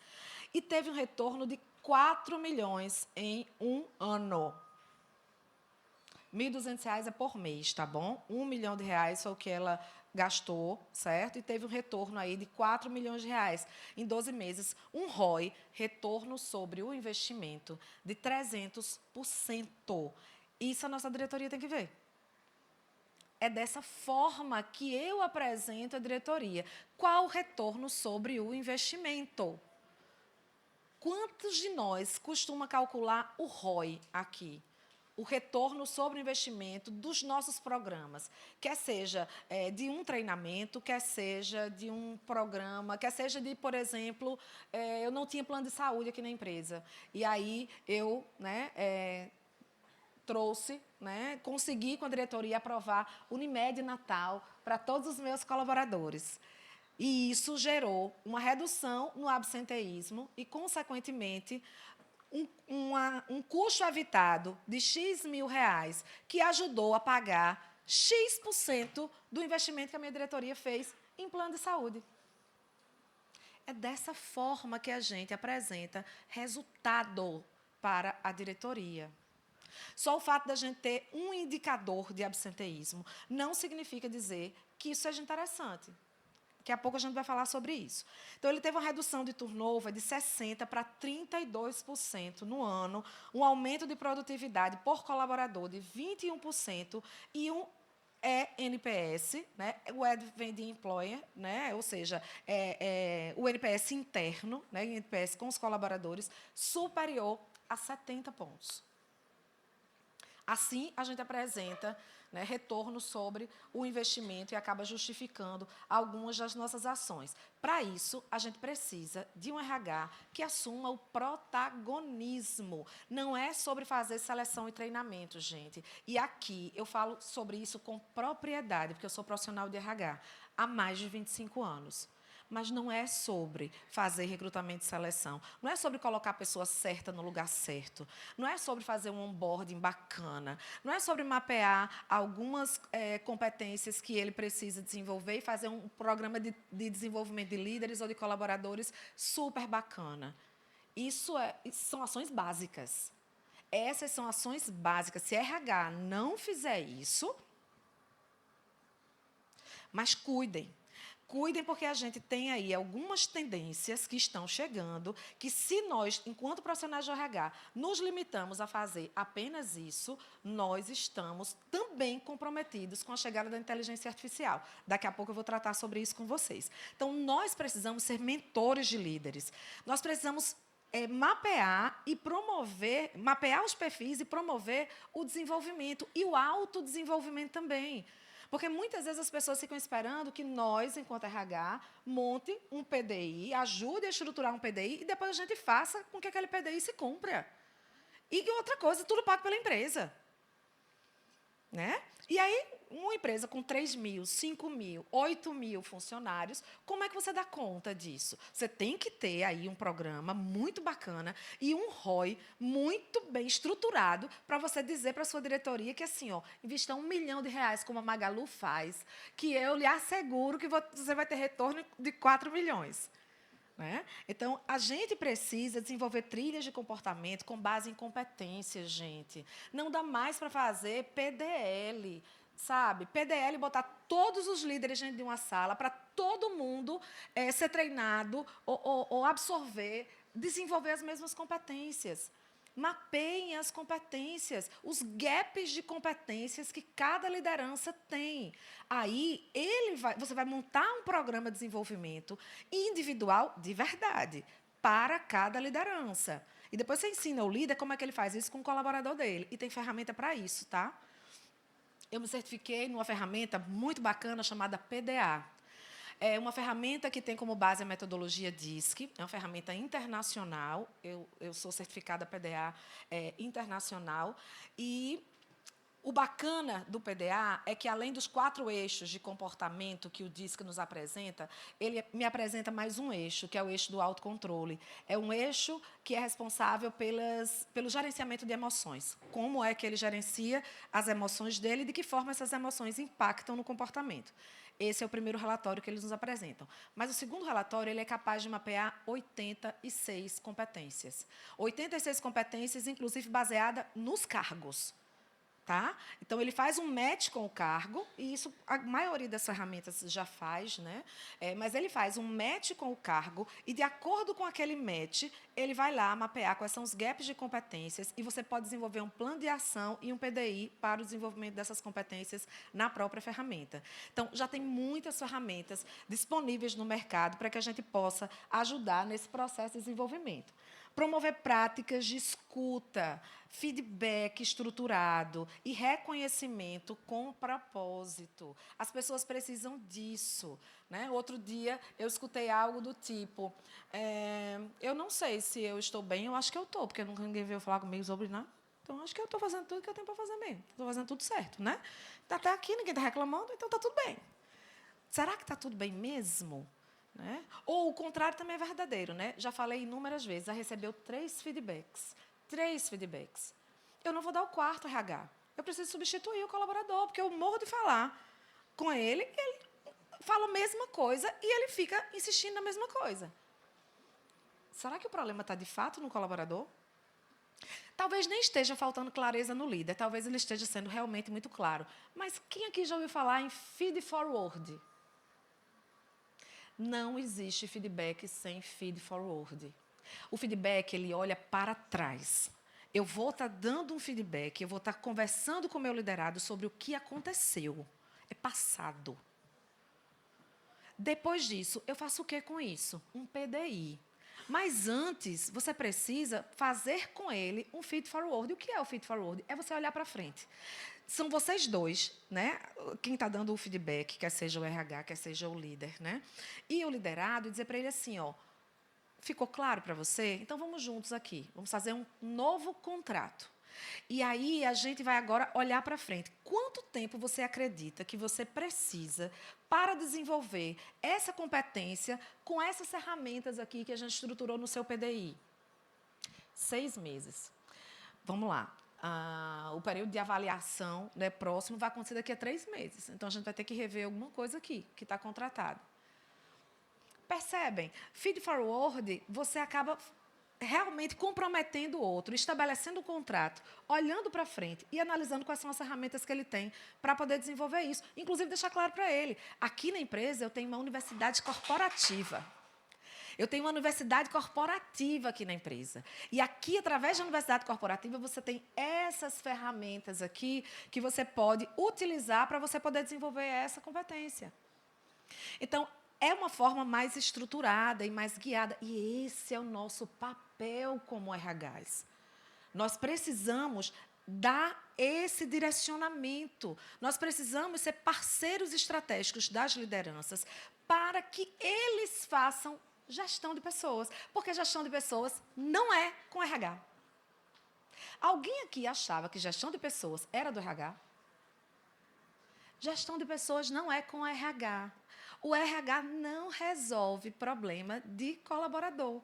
E teve um retorno de 4 milhões em um ano. R$1.200 é por mês, tá bom? R$1 milhão foi o que ela gastou, certo? E teve um retorno aí de 4 milhões em 12 meses. Um ROI, retorno sobre o investimento, de 300%. Isso a nossa diretoria tem que ver. É dessa forma que eu apresento a diretoria. Qual o retorno sobre o investimento? Quantos de nós costuma calcular o ROI aqui? O retorno sobre o investimento dos nossos programas, quer seja de um treinamento, quer seja de um programa, quer seja de, por exemplo, eu não tinha plano de saúde aqui na empresa. E aí eu, né, trouxe, né, consegui com a diretoria aprovar Unimed Natal para todos os meus colaboradores. E isso gerou uma redução no absenteísmo e, consequentemente, um custo evitado de X mil reais, que ajudou a pagar X% do investimento que a minha diretoria fez em plano de saúde. É dessa forma que a gente apresenta resultado para a diretoria. Só o fato da gente ter um indicador de absenteísmo não significa dizer que isso seja interessante. Daqui a pouco a gente vai falar sobre isso. Então, ele teve uma redução de turnover de 60% para 32% no ano, um aumento de produtividade por colaborador de 21% e um NPS, né, o Advanced Employer, né, ou seja, o NPS interno, né, o NPS com os colaboradores, superior a 70 pontos. Assim, a gente apresenta, né, retorno sobre o investimento e acaba justificando algumas das nossas ações. Para isso, a gente precisa de um RH que assuma o protagonismo. Não é sobre fazer seleção e treinamento, gente. E aqui eu falo sobre isso com propriedade, porque eu sou profissional de RH há mais de 25 anos. Mas não é sobre fazer recrutamento e seleção. Não é sobre colocar a pessoa certa no lugar certo. Não é sobre fazer um onboarding bacana. Não é sobre mapear algumas competências que ele precisa desenvolver e fazer um programa de desenvolvimento de líderes ou de colaboradores super bacana. Isso são ações básicas. Essas são ações básicas. Se a RH não fizer isso, mas cuidem. Cuidem, porque a gente tem aí algumas tendências que estão chegando, que se nós, enquanto profissionais de RH, nos limitamos a fazer apenas isso, nós estamos também comprometidos com a chegada da inteligência artificial. Daqui a pouco eu vou tratar sobre isso com vocês. Então, nós precisamos ser mentores de líderes. Nós precisamos mapear e promover, mapear os perfis e promover o desenvolvimento e o autodesenvolvimento também. Porque muitas vezes as pessoas ficam esperando que nós, enquanto RH, monte um PDI, ajude a estruturar um PDI e depois a gente faça com que aquele PDI se cumpra. E outra coisa, tudo pago pela empresa. Né? E aí, uma empresa com 3.000, 5.000, 8.000 funcionários, como é que você dá conta disso? Você tem que ter aí um programa muito bacana e um ROI muito bem estruturado para você dizer para a sua diretoria que, assim, ó, invista R$1 milhão, como a Magalu faz, que eu lhe asseguro que você vai ter retorno de 4 milhões. Né? Então, a gente precisa desenvolver trilhas de comportamento com base em competências, gente. Não dá mais para fazer PDL, sabe? PDL, botar todos os líderes dentro de uma sala para todo mundo ser treinado ou absorver, desenvolver as mesmas competências. Mapeiem as competências, os gaps de competências que cada liderança tem. Aí, você vai montar um programa de desenvolvimento individual de verdade para cada liderança. E depois você ensina o líder como é que ele faz isso com o colaborador dele. E tem ferramenta para isso, tá? Eu me certifiquei numa ferramenta muito bacana chamada PDA. É uma ferramenta que tem como base a metodologia DISC, é uma ferramenta internacional, eu sou certificada PDA internacional, e o bacana do PDA é que, além dos 4 eixos de comportamento que o DISC nos apresenta, ele me apresenta mais um eixo, que é o eixo do autocontrole. É um eixo que é responsável pelo gerenciamento de emoções. Como é que ele gerencia as emoções dele e de que forma essas emoções impactam no comportamento. Esse é o primeiro relatório que eles nos apresentam. Mas o segundo relatório ele é capaz de mapear 86 competências. 86 competências, inclusive, baseada nos cargos. Tá? Então, ele faz um match com o cargo, e isso a maioria das ferramentas já faz, né? Mas ele faz um match com o cargo, e, de acordo com aquele match, ele vai lá mapear quais são os gaps de competências, e você pode desenvolver um plano de ação e um PDI para o desenvolvimento dessas competências na própria ferramenta. Então, já tem muitas ferramentas disponíveis no mercado para que a gente possa ajudar nesse processo de desenvolvimento. Promover práticas de escuta, feedback estruturado e reconhecimento com propósito. As pessoas precisam disso. Né? Outro dia, eu escutei algo do tipo, eu não sei se eu estou bem, eu acho que eu estou, porque nunca ninguém veio falar comigo sobre nada. Então, acho que eu estou fazendo tudo que eu tenho para fazer mesmo. Estou fazendo tudo certo. Né? Até aqui, ninguém está reclamando, então está tudo bem. Será que está tudo bem mesmo? Né? Ou o contrário também é verdadeiro. Né? Já falei inúmeras vezes, já recebeu 3 feedbacks. 3 feedbacks. Eu não vou dar o 4º RH. Eu preciso substituir o colaborador, porque eu morro de falar com ele, e ele fala a mesma coisa e ele fica insistindo na mesma coisa. Será que o problema está, de fato, no colaborador? Talvez nem esteja faltando clareza no líder, talvez ele esteja sendo realmente muito claro. Mas quem aqui já ouviu falar em feed forward? Não existe feedback sem feed forward. O feedback, ele olha para trás. Eu vou estar dando um feedback, eu vou estar conversando com o meu liderado sobre o que aconteceu. É passado. Depois disso, eu faço o que com isso? Um PDI. Mas antes, você precisa fazer com ele um feed forward. O que é o feed forward? É você olhar para frente. São vocês dois, né? Quem está dando o feedback, quer seja o RH, quer seja o líder, né? E o liderado, dizer para ele assim, ó, ficou claro para você? Então, vamos juntos aqui. Vamos fazer um novo contrato. E aí, a gente vai agora olhar para frente. Quanto tempo você acredita que você precisa para desenvolver essa competência com essas ferramentas aqui que a gente estruturou no seu PDI? 6 meses. Vamos lá. O período de avaliação, né, próximo vai acontecer daqui a 3 meses. Então, a gente vai ter que rever alguma coisa aqui, que está contratado. Percebem? Feed forward, você acaba realmente comprometendo o outro, estabelecendo um contrato, olhando para frente e analisando quais são as ferramentas que ele tem para poder desenvolver isso. Inclusive, deixar claro para ele, aqui na empresa eu tenho uma universidade corporativa. Eu tenho uma universidade corporativa aqui na empresa. E aqui, através da universidade corporativa, você tem essas ferramentas aqui que você pode utilizar para você poder desenvolver essa competência. Então, é uma forma mais estruturada e mais guiada. E esse é o nosso papel como RHs. Nós precisamos dar esse direcionamento. Nós precisamos ser parceiros estratégicos das lideranças para que eles façam gestão de pessoas. Porque gestão de pessoas não é com RH. Alguém aqui achava que gestão de pessoas era do RH? Gestão de pessoas não é com RH. O RH não resolve problema de colaborador.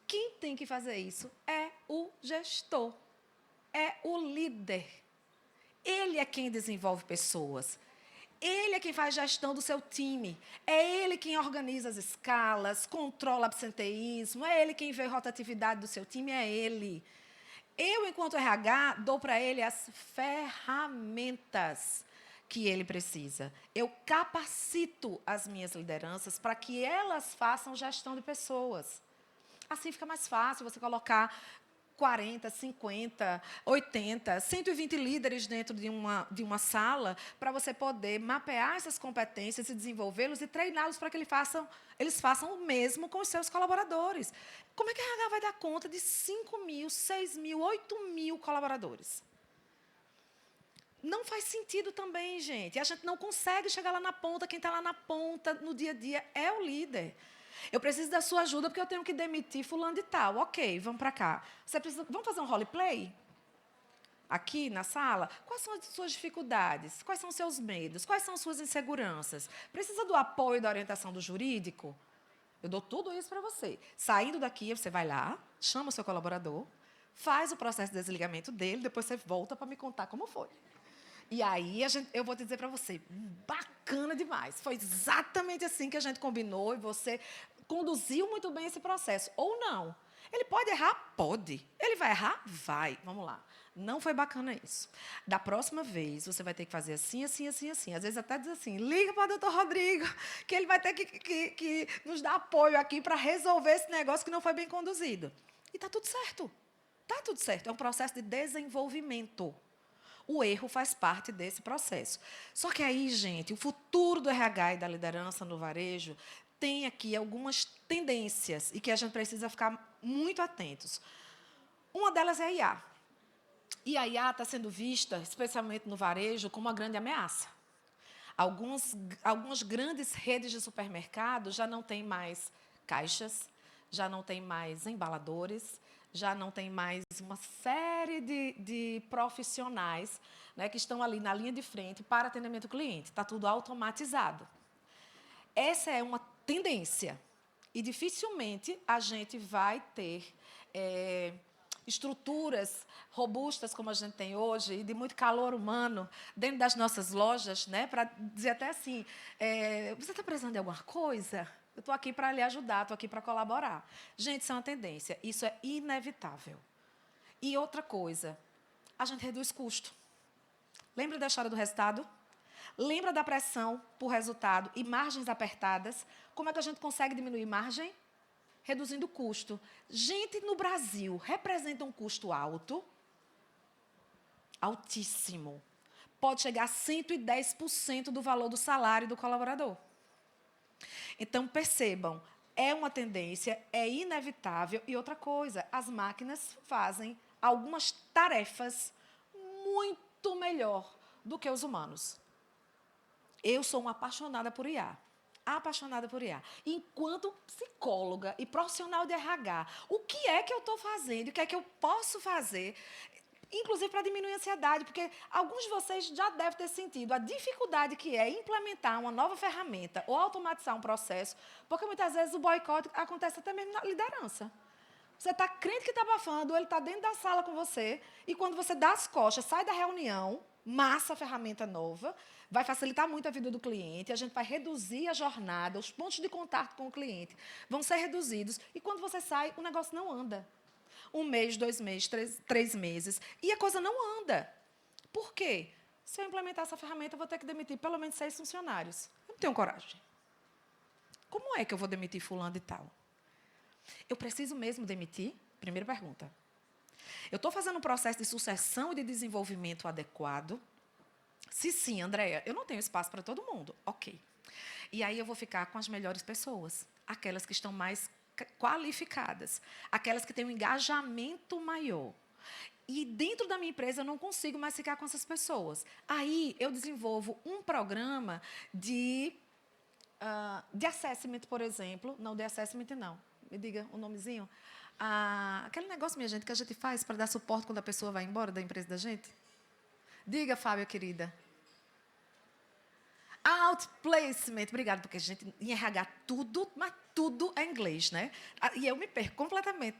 Quem tem que fazer isso é o gestor, é o líder. Ele é quem desenvolve pessoas. Ele é quem faz gestão do seu time. É ele quem organiza as escalas, controla absenteísmo, é ele quem vê a rotatividade do seu time, é ele. Eu, enquanto RH, dou para ele as ferramentas que ele precisa. Eu capacito as minhas lideranças para que elas façam gestão de pessoas. Assim fica mais fácil você colocar 40, 50, 80, 120 líderes dentro de uma sala para você poder mapear essas competências e desenvolvê-los e treiná-los para que eles façam o mesmo com os seus colaboradores. Como é que a RH vai dar conta de 5 mil, 6 mil, 8 mil colaboradores? Não faz sentido também, gente. A gente não consegue chegar lá na ponta. Quem está lá na ponta, no dia a dia, é o líder. Eu preciso da sua ajuda porque eu tenho que demitir fulano de tal. Ok, vamos para cá. Vamos fazer um roleplay? Aqui na sala? Quais são as suas dificuldades? Quais são os seus medos? Quais são as suas inseguranças? Precisa do apoio e da orientação do jurídico? Eu dou tudo isso para você. Saindo daqui, você vai lá, chama o seu colaborador, faz o processo de desligamento dele, depois você volta para me contar como foi. E aí, eu vou te dizer para você, bacana demais. Foi exatamente assim que a gente combinou e você conduziu muito bem esse processo. Ou não. Ele pode errar? Pode. Ele vai errar? Vai. Vamos lá. Não foi bacana isso. Da próxima vez, você vai ter que fazer assim, assim, assim, assim. Às vezes até diz assim, liga para o doutor Rodrigo, que ele vai ter que nos dar apoio aqui para resolver esse negócio que não foi bem conduzido. E está tudo certo. Está tudo certo. É um processo de desenvolvimento. O erro faz parte desse processo. Só que aí, gente, o futuro do RH e da liderança no varejo tem aqui algumas tendências e que a gente precisa ficar muito atentos. Uma delas é a IA. E a IA está sendo vista, especialmente no varejo, como uma grande ameaça. Algumas grandes redes de supermercados já não têm mais caixas, já não têm mais embaladores, já não tem mais uma série de profissionais, né, que estão ali na linha de frente para atendimento ao cliente. Está tudo automatizado. Essa é uma tendência. E dificilmente a gente vai ter estruturas robustas como a gente tem hoje, e de muito calor humano dentro das nossas lojas, né, para dizer até assim, você está precisando de alguma coisa? Eu estou aqui para lhe ajudar, estou aqui para colaborar. Gente, isso é uma tendência, isso é inevitável. E outra coisa, a gente reduz custo. Lembra da história do resultado? Lembra da pressão por resultado e margens apertadas? Como é que a gente consegue diminuir margem? Reduzindo o custo. Gente, no Brasil, representa um custo alto, altíssimo. Pode chegar a 110% do valor do salário do colaborador. Então, percebam, é uma tendência, é inevitável. E outra coisa, as máquinas fazem algumas tarefas muito melhor do que os humanos. Eu sou uma apaixonada por IA. Apaixonada por IA. Enquanto psicóloga e profissional de RH, o que é que eu estou fazendo? O que é que eu posso fazer? Inclusive para diminuir a ansiedade, porque alguns de vocês já devem ter sentido a dificuldade que é implementar uma nova ferramenta ou automatizar um processo, porque muitas vezes o boicote acontece até mesmo na liderança. Você está crente que está abafando, ou ele está dentro da sala com você, e quando você dá as costas, sai da reunião, massa a ferramenta nova, vai facilitar muito a vida do cliente, a gente vai reduzir a jornada, os pontos de contato com o cliente vão ser reduzidos, e quando você sai, o negócio não anda. 1 mês, 2 meses, 3 meses, e a coisa não anda. Por quê? Se eu implementar essa ferramenta, eu vou ter que demitir pelo menos 6 funcionários. Eu não tenho coragem. Como é que eu vou demitir fulano e tal? Eu preciso mesmo demitir? Primeira pergunta. Eu estou fazendo um processo de sucessão e de desenvolvimento adequado? Se sim, Andréia, eu não tenho espaço para todo mundo. Ok. E aí eu vou ficar com as melhores pessoas, aquelas que estão mais qualificadas, aquelas que têm um engajamento maior. E dentro da minha empresa eu não consigo mais ficar com essas pessoas. Aí eu desenvolvo um programa de assessment, por exemplo. Não, de assessment não. Me diga o nomezinho. Aquele negócio, minha gente, que a gente faz para dar suporte quando a pessoa vai embora da empresa da gente. Diga, Fábia, querida. Outplacement. Obrigada, porque a gente, em RH, tudo, mas tudo é inglês, né? E eu me perco completamente.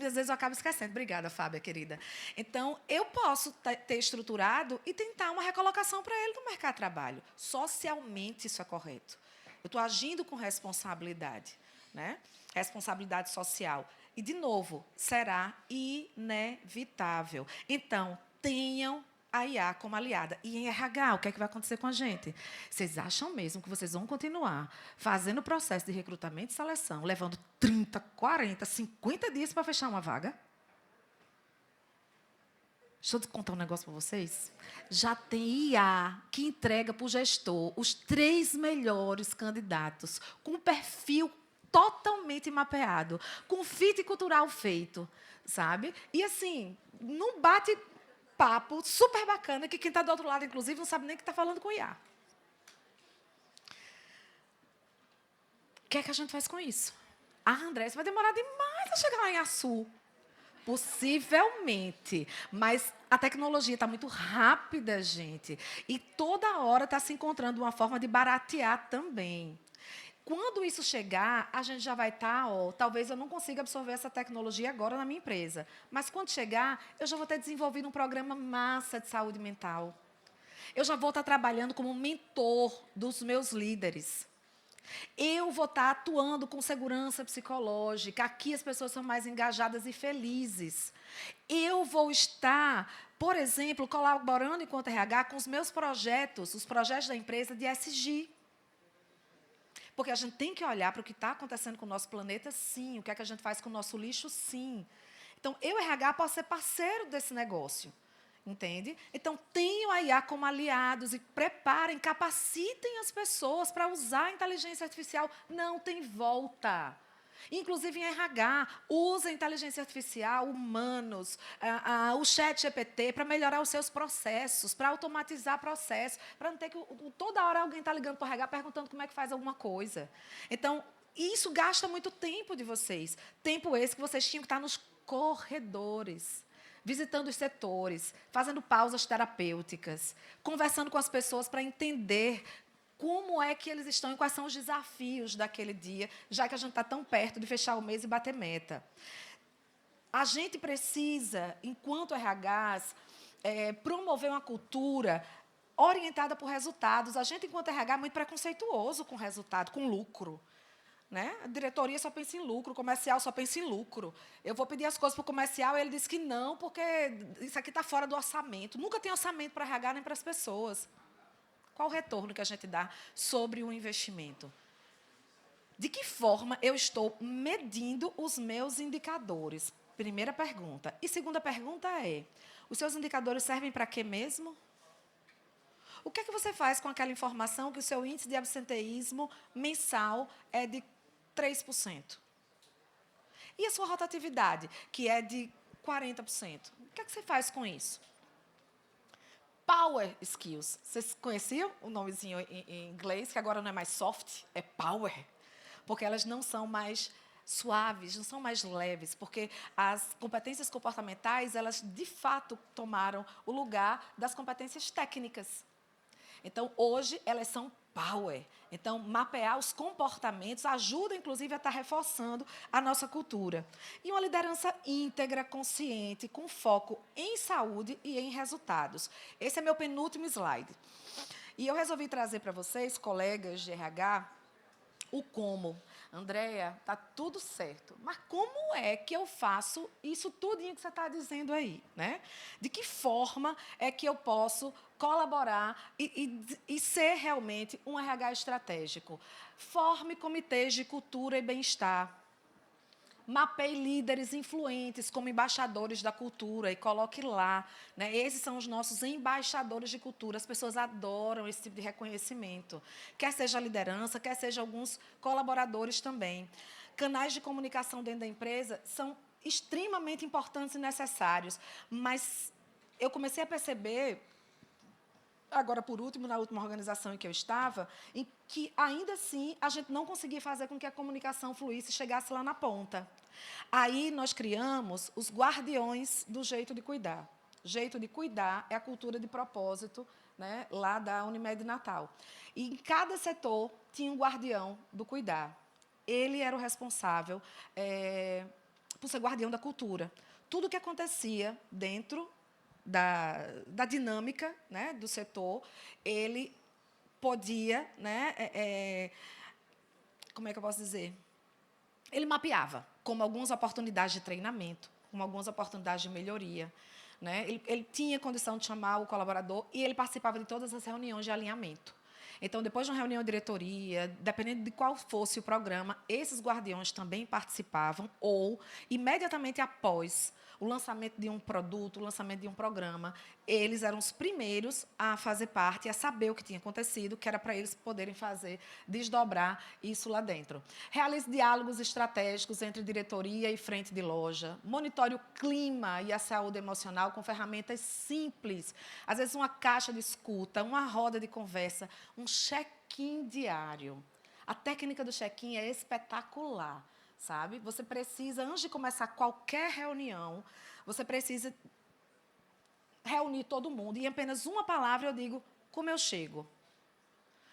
Às vezes eu acabo esquecendo. Obrigada, Fábia, querida. Então, eu posso ter estruturado e tentar uma recolocação para ele no mercado de trabalho. Socialmente, isso é correto. Eu estou agindo com responsabilidade, né? Responsabilidade social. E, de novo, será inevitável. Então, tenham a IA como aliada. E em RH, o que é que vai acontecer com a gente? Vocês acham mesmo que vocês vão continuar fazendo o processo de recrutamento e seleção, levando 30, 40, 50 dias para fechar uma vaga? Deixa eu contar um negócio para vocês. Já tem IA que entrega para o gestor os 3 melhores candidatos, com perfil totalmente mapeado, com fit cultural feito, sabe? E, assim, não bate papo super bacana, que quem está do outro lado, inclusive, não sabe nem que está falando com o IA. O que é que a gente faz com isso? André, você vai demorar demais a chegar lá em Açu. Possivelmente. Mas a tecnologia está muito rápida, gente. E toda hora está se encontrando uma forma de baratear também. Quando isso chegar, a gente já vai estar, talvez eu não consiga absorver essa tecnologia agora na minha empresa, mas quando chegar, eu já vou ter desenvolvido um programa massa de saúde mental. Eu já vou estar trabalhando como mentor dos meus líderes. Eu vou estar atuando com segurança psicológica. Aqui as pessoas são mais engajadas e felizes. Eu vou estar, por exemplo, colaborando enquanto RH com os meus projetos, os projetos da empresa de ESG. Porque a gente tem que olhar para o que está acontecendo com o nosso planeta, sim. O que é que a gente faz com o nosso lixo, sim. Então, eu, RH, posso ser parceiro desse negócio. Entende? Então, tenham a IA como aliados e preparem, capacitem as pessoas para usar a inteligência artificial. Não tem volta. Inclusive, em RH, usem a inteligência artificial, humanos, o chat GPT para melhorar os seus processos, para automatizar processos, para não ter que toda hora alguém está ligando para o RH perguntando como é que faz alguma coisa. Então, isso gasta muito tempo de vocês. Tempo esse que vocês tinham que estar nos corredores, visitando os setores, fazendo pausas terapêuticas, conversando com as pessoas para entender como é que eles estão e quais são os desafios daquele dia, já que a gente está tão perto de fechar o mês e bater meta. A gente precisa, enquanto RHs, promover uma cultura orientada por resultados. A gente, enquanto RH, é muito preconceituoso com resultado, com lucro. Né? A diretoria só pensa em lucro, o comercial só pensa em lucro. Eu vou pedir as coisas para o comercial e ele diz que não, porque isso aqui está fora do orçamento. Nunca tem orçamento para RH nem para as pessoas. Qual o retorno que a gente dá sobre o investimento? De que forma eu estou medindo os meus indicadores? Primeira pergunta. E segunda pergunta é, os seus indicadores servem para quê mesmo? O que é que você faz com aquela informação que o seu índice de absenteísmo mensal é de 3%? E a sua rotatividade, que é de 40%? O que é que você faz com isso? Power Skills. Vocês conheciam o nomezinho em inglês, que agora não é mais soft, é Power? Porque elas não são mais suaves, não são mais leves, porque as competências comportamentais, elas, de fato, tomaram o lugar das competências técnicas. Então, hoje, elas são power. Então, mapear os comportamentos ajuda, inclusive, a estar reforçando a nossa cultura. E uma liderança íntegra, consciente, com foco em saúde e em resultados. Esse é meu penúltimo slide. E eu resolvi trazer para vocês, colegas de RH, o como. Andréia, está tudo certo, mas como é que eu faço isso tudinho que você está dizendo aí? Né? De que forma é que eu posso colaborar e ser realmente um RH estratégico? Forme comitês de cultura e bem-estar. Mapeie líderes influentes como embaixadores da cultura e coloque lá. Né? Esses são os nossos embaixadores de cultura. As pessoas adoram esse tipo de reconhecimento. Quer seja a liderança, quer seja alguns colaboradores também. Canais de comunicação dentro da empresa são extremamente importantes e necessários. Mas eu comecei a perceber, agora por último, na última organização em que eu estava, em que, ainda assim, a gente não conseguia fazer com que a comunicação fluísse e chegasse lá na ponta. Aí, nós criamos os guardiões do jeito de cuidar. Jeito de cuidar é a cultura de propósito, né, lá da Unimed Natal. E, em cada setor, tinha um guardião do cuidar. Ele era o responsável por ser guardião da cultura. Tudo o que acontecia dentro da dinâmica, né, do setor, ele podia, né, como é que eu posso dizer? Ele mapeava, como algumas oportunidades de treinamento, como algumas oportunidades de melhoria. Né? Ele tinha condição de chamar o colaborador e ele participava de todas as reuniões de alinhamento. Então, depois de uma reunião de diretoria, dependendo de qual fosse o programa, esses guardiões também participavam ou, imediatamente após o lançamento de um produto, o lançamento de um programa, eles eram os primeiros a fazer parte, a saber o que tinha acontecido, que era para eles poderem fazer, desdobrar isso lá dentro. Realize diálogos estratégicos entre diretoria e frente de loja. Monitore o clima e a saúde emocional com ferramentas simples. Às vezes, uma caixa de escuta, uma roda de conversa, um check-in diário. A técnica do check-in é espetacular. Sabe? Você precisa, antes de começar qualquer reunião, você precisa reunir todo mundo. E em apenas uma palavra eu digo, como eu chego?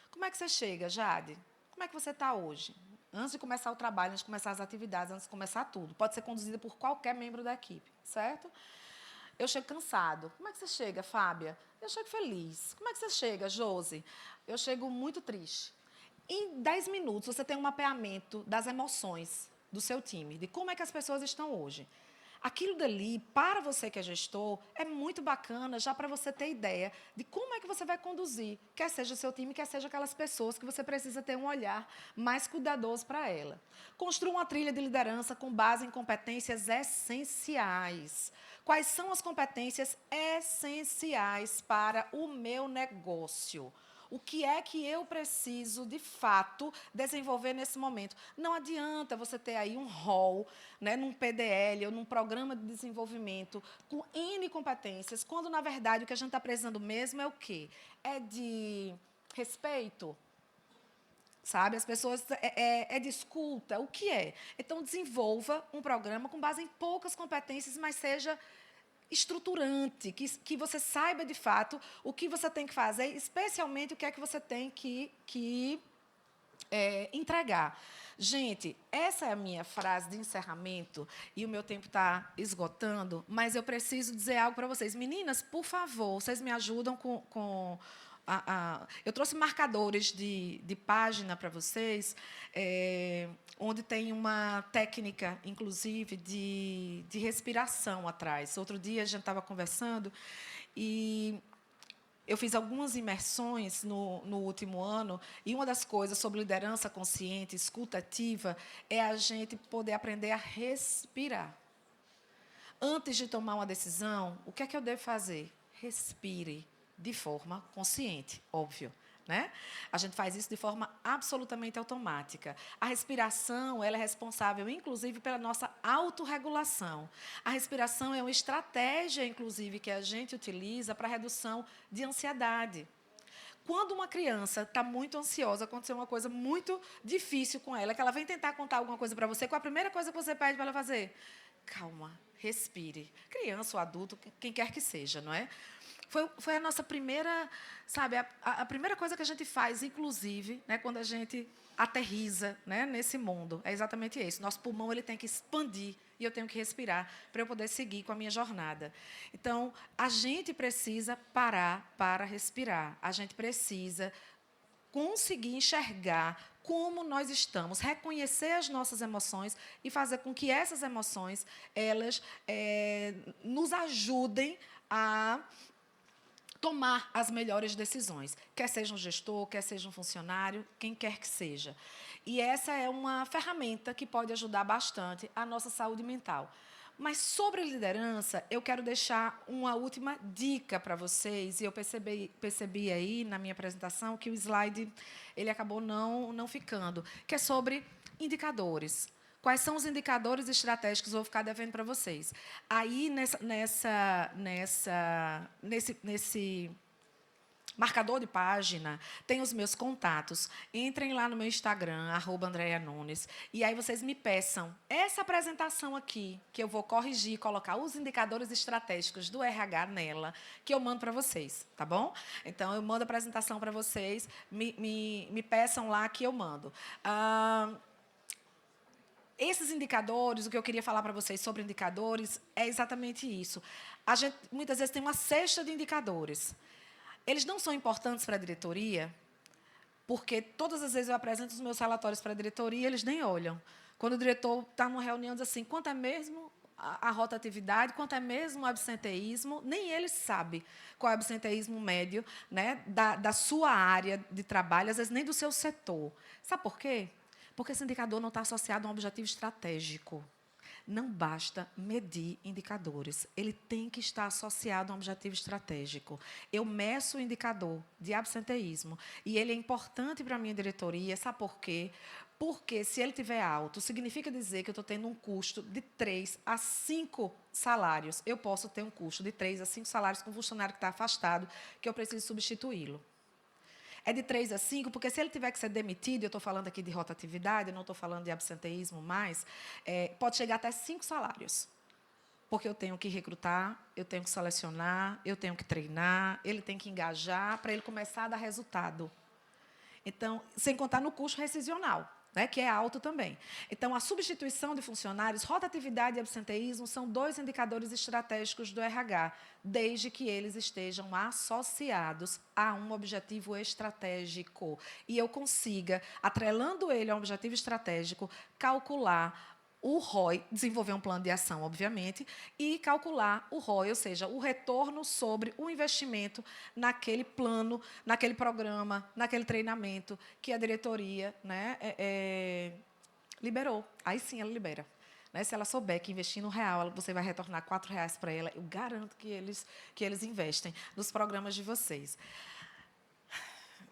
Como é que você chega, Jade? Como é que você está hoje? Antes de começar o trabalho, antes de começar as atividades, antes de começar tudo. Pode ser conduzida por qualquer membro da equipe, certo? Eu chego cansado. Como é que você chega, Fábia? Eu chego feliz. Como é que você chega, Josi? Eu chego muito triste. Em 10 minutos, você tem um mapeamento das emoções do seu time, de como é que as pessoas estão hoje. Aquilo dali, para você que é gestor, é muito bacana, já para você ter ideia de como é que você vai conduzir, quer seja o seu time, quer seja aquelas pessoas que você precisa ter um olhar mais cuidadoso para ela. Construa uma trilha de liderança com base em competências essenciais. Quais são as competências essenciais para o meu negócio? O que é que eu preciso, de fato, desenvolver nesse momento? Não adianta você ter aí um rol, né, num PDL ou num programa de desenvolvimento com N competências, quando, na verdade, o que a gente está precisando mesmo é o quê? É de respeito, sabe? As pessoas... É de escuta. O que é? Então, desenvolva um programa com base em poucas competências, mas seja estruturante, que você saiba, de fato, o que você tem que fazer, especialmente o que é que você tem que entregar. Gente, essa é a minha frase de encerramento, e o meu tempo está esgotando, mas eu preciso dizer algo para vocês. Meninas, por favor, vocês me ajudam com eu trouxe marcadores de página para vocês, onde tem uma técnica, inclusive, de respiração atrás. Outro dia a gente estava conversando e eu fiz algumas imersões no último ano, e uma das coisas sobre liderança consciente, escuta ativa, é a gente poder aprender a respirar. Antes de tomar uma decisão, o que é que eu devo fazer? Respire de forma consciente, óbvio. Né? A gente faz isso de forma absolutamente automática. A respiração ela é responsável, inclusive, pela nossa autorregulação. A respiração é uma estratégia, inclusive, que a gente utiliza para a redução de ansiedade. Quando uma criança está muito ansiosa, aconteceu uma coisa muito difícil com ela, que ela vem tentar contar alguma coisa para você, qual a primeira coisa que você pede para ela fazer? Calma, respire. Criança ou adulto, quem quer que seja, não é? Foi a nossa primeira, sabe, a primeira coisa que a gente faz, inclusive, né, quando a gente aterriza, né, nesse mundo. É exatamente isso. Nosso pulmão ele tem que expandir e eu tenho que respirar para eu poder seguir com a minha jornada. Então, a gente precisa parar para respirar. A gente precisa conseguir enxergar como nós estamos, reconhecer as nossas emoções e fazer com que essas emoções elas nos ajudem a tomar as melhores decisões, quer seja um gestor, quer seja um funcionário, quem quer que seja. E essa é uma ferramenta que pode ajudar bastante a nossa saúde mental. Mas, sobre liderança, eu quero deixar uma última dica para vocês, e eu percebi aí, na minha apresentação, que o slide ele acabou não ficando, que é sobre indicadores. Quais são os indicadores estratégicos? Vou ficar devendo para vocês. Aí, nesse marcador de página, tem os meus contatos. Entrem lá no meu Instagram, @AndreaNunes, e aí vocês me peçam essa apresentação aqui, que eu vou corrigir, colocar os indicadores estratégicos do RH nela, que eu mando para vocês, tá bom? Então, eu mando a apresentação para vocês, me peçam lá que eu mando. Esses indicadores, o que eu queria falar para vocês sobre indicadores é exatamente isso. A gente, muitas vezes, tem uma cesta de indicadores. Eles não são importantes para a diretoria, porque todas as vezes eu apresento os meus relatórios para a diretoria e eles nem olham. Quando o diretor está numa reunião, diz assim, quanto é mesmo a rotatividade, quanto é mesmo o absenteísmo, nem ele sabe qual é o absenteísmo médio, né, da sua área de trabalho, às vezes nem do seu setor. Sabe por quê? Porque esse indicador não está associado a um objetivo estratégico. Não basta medir indicadores, ele tem que estar associado a um objetivo estratégico. Eu meço o indicador de absenteísmo e ele é importante para a minha diretoria, sabe por quê? Porque, se ele estiver alto, significa dizer que eu estou tendo um custo de 3 a 5 salários. Eu posso ter um custo de 3 a 5 salários com um funcionário que está afastado, que eu preciso substituí-lo. É de 3 a 5, porque se ele tiver que ser demitido, eu estou falando aqui de rotatividade, eu não estou falando de absenteísmo mais, pode chegar até 5 salários. Porque eu tenho que recrutar, eu tenho que selecionar, eu tenho que treinar, ele tem que engajar para ele começar a dar resultado. Então, sem contar no custo rescissional, né, que é alto também. Então, a substituição de funcionários, rotatividade e absenteísmo são 2 indicadores estratégicos do RH, desde que eles estejam associados a um objetivo estratégico. E eu consiga, atrelando ele a um objetivo estratégico, calcular o ROI, desenvolver um plano de ação, obviamente, e calcular o ROI, ou seja, o retorno sobre o investimento naquele plano, naquele programa, naquele treinamento que a diretoria, né, liberou. Aí sim ela libera. Né? Se ela souber que investindo R$1, você vai retornar R$4 para ela, eu garanto que eles investem nos programas de vocês.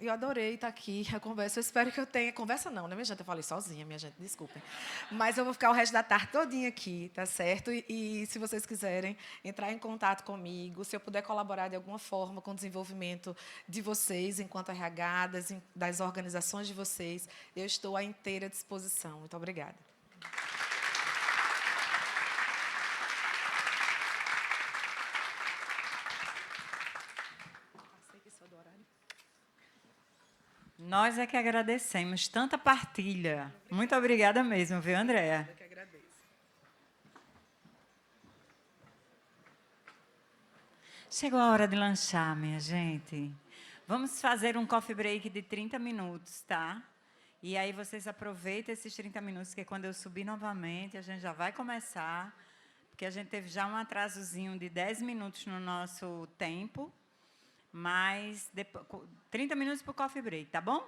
Eu adorei estar aqui, a conversa. Eu espero que eu tenha... Conversa não, né, minha gente? Eu falei sozinha, minha gente, desculpem. Mas eu vou ficar o resto da tarde todinha aqui, tá certo? E se vocês quiserem entrar em contato comigo, se eu puder colaborar de alguma forma com o desenvolvimento de vocês, enquanto RH, das organizações de vocês, eu estou à inteira disposição. Muito obrigada. Nós é que agradecemos tanta partilha. Muito obrigada mesmo, viu, Andréa? Eu que agradeço. Chegou a hora de lanchar, minha gente. Vamos fazer um coffee break de 30 minutos, tá? E aí vocês aproveitem esses 30 minutos, que quando eu subir novamente, a gente já vai começar, porque a gente teve já um atrasozinho de 10 minutos no nosso tempo, mas 30 minutos para o coffee break, tá bom?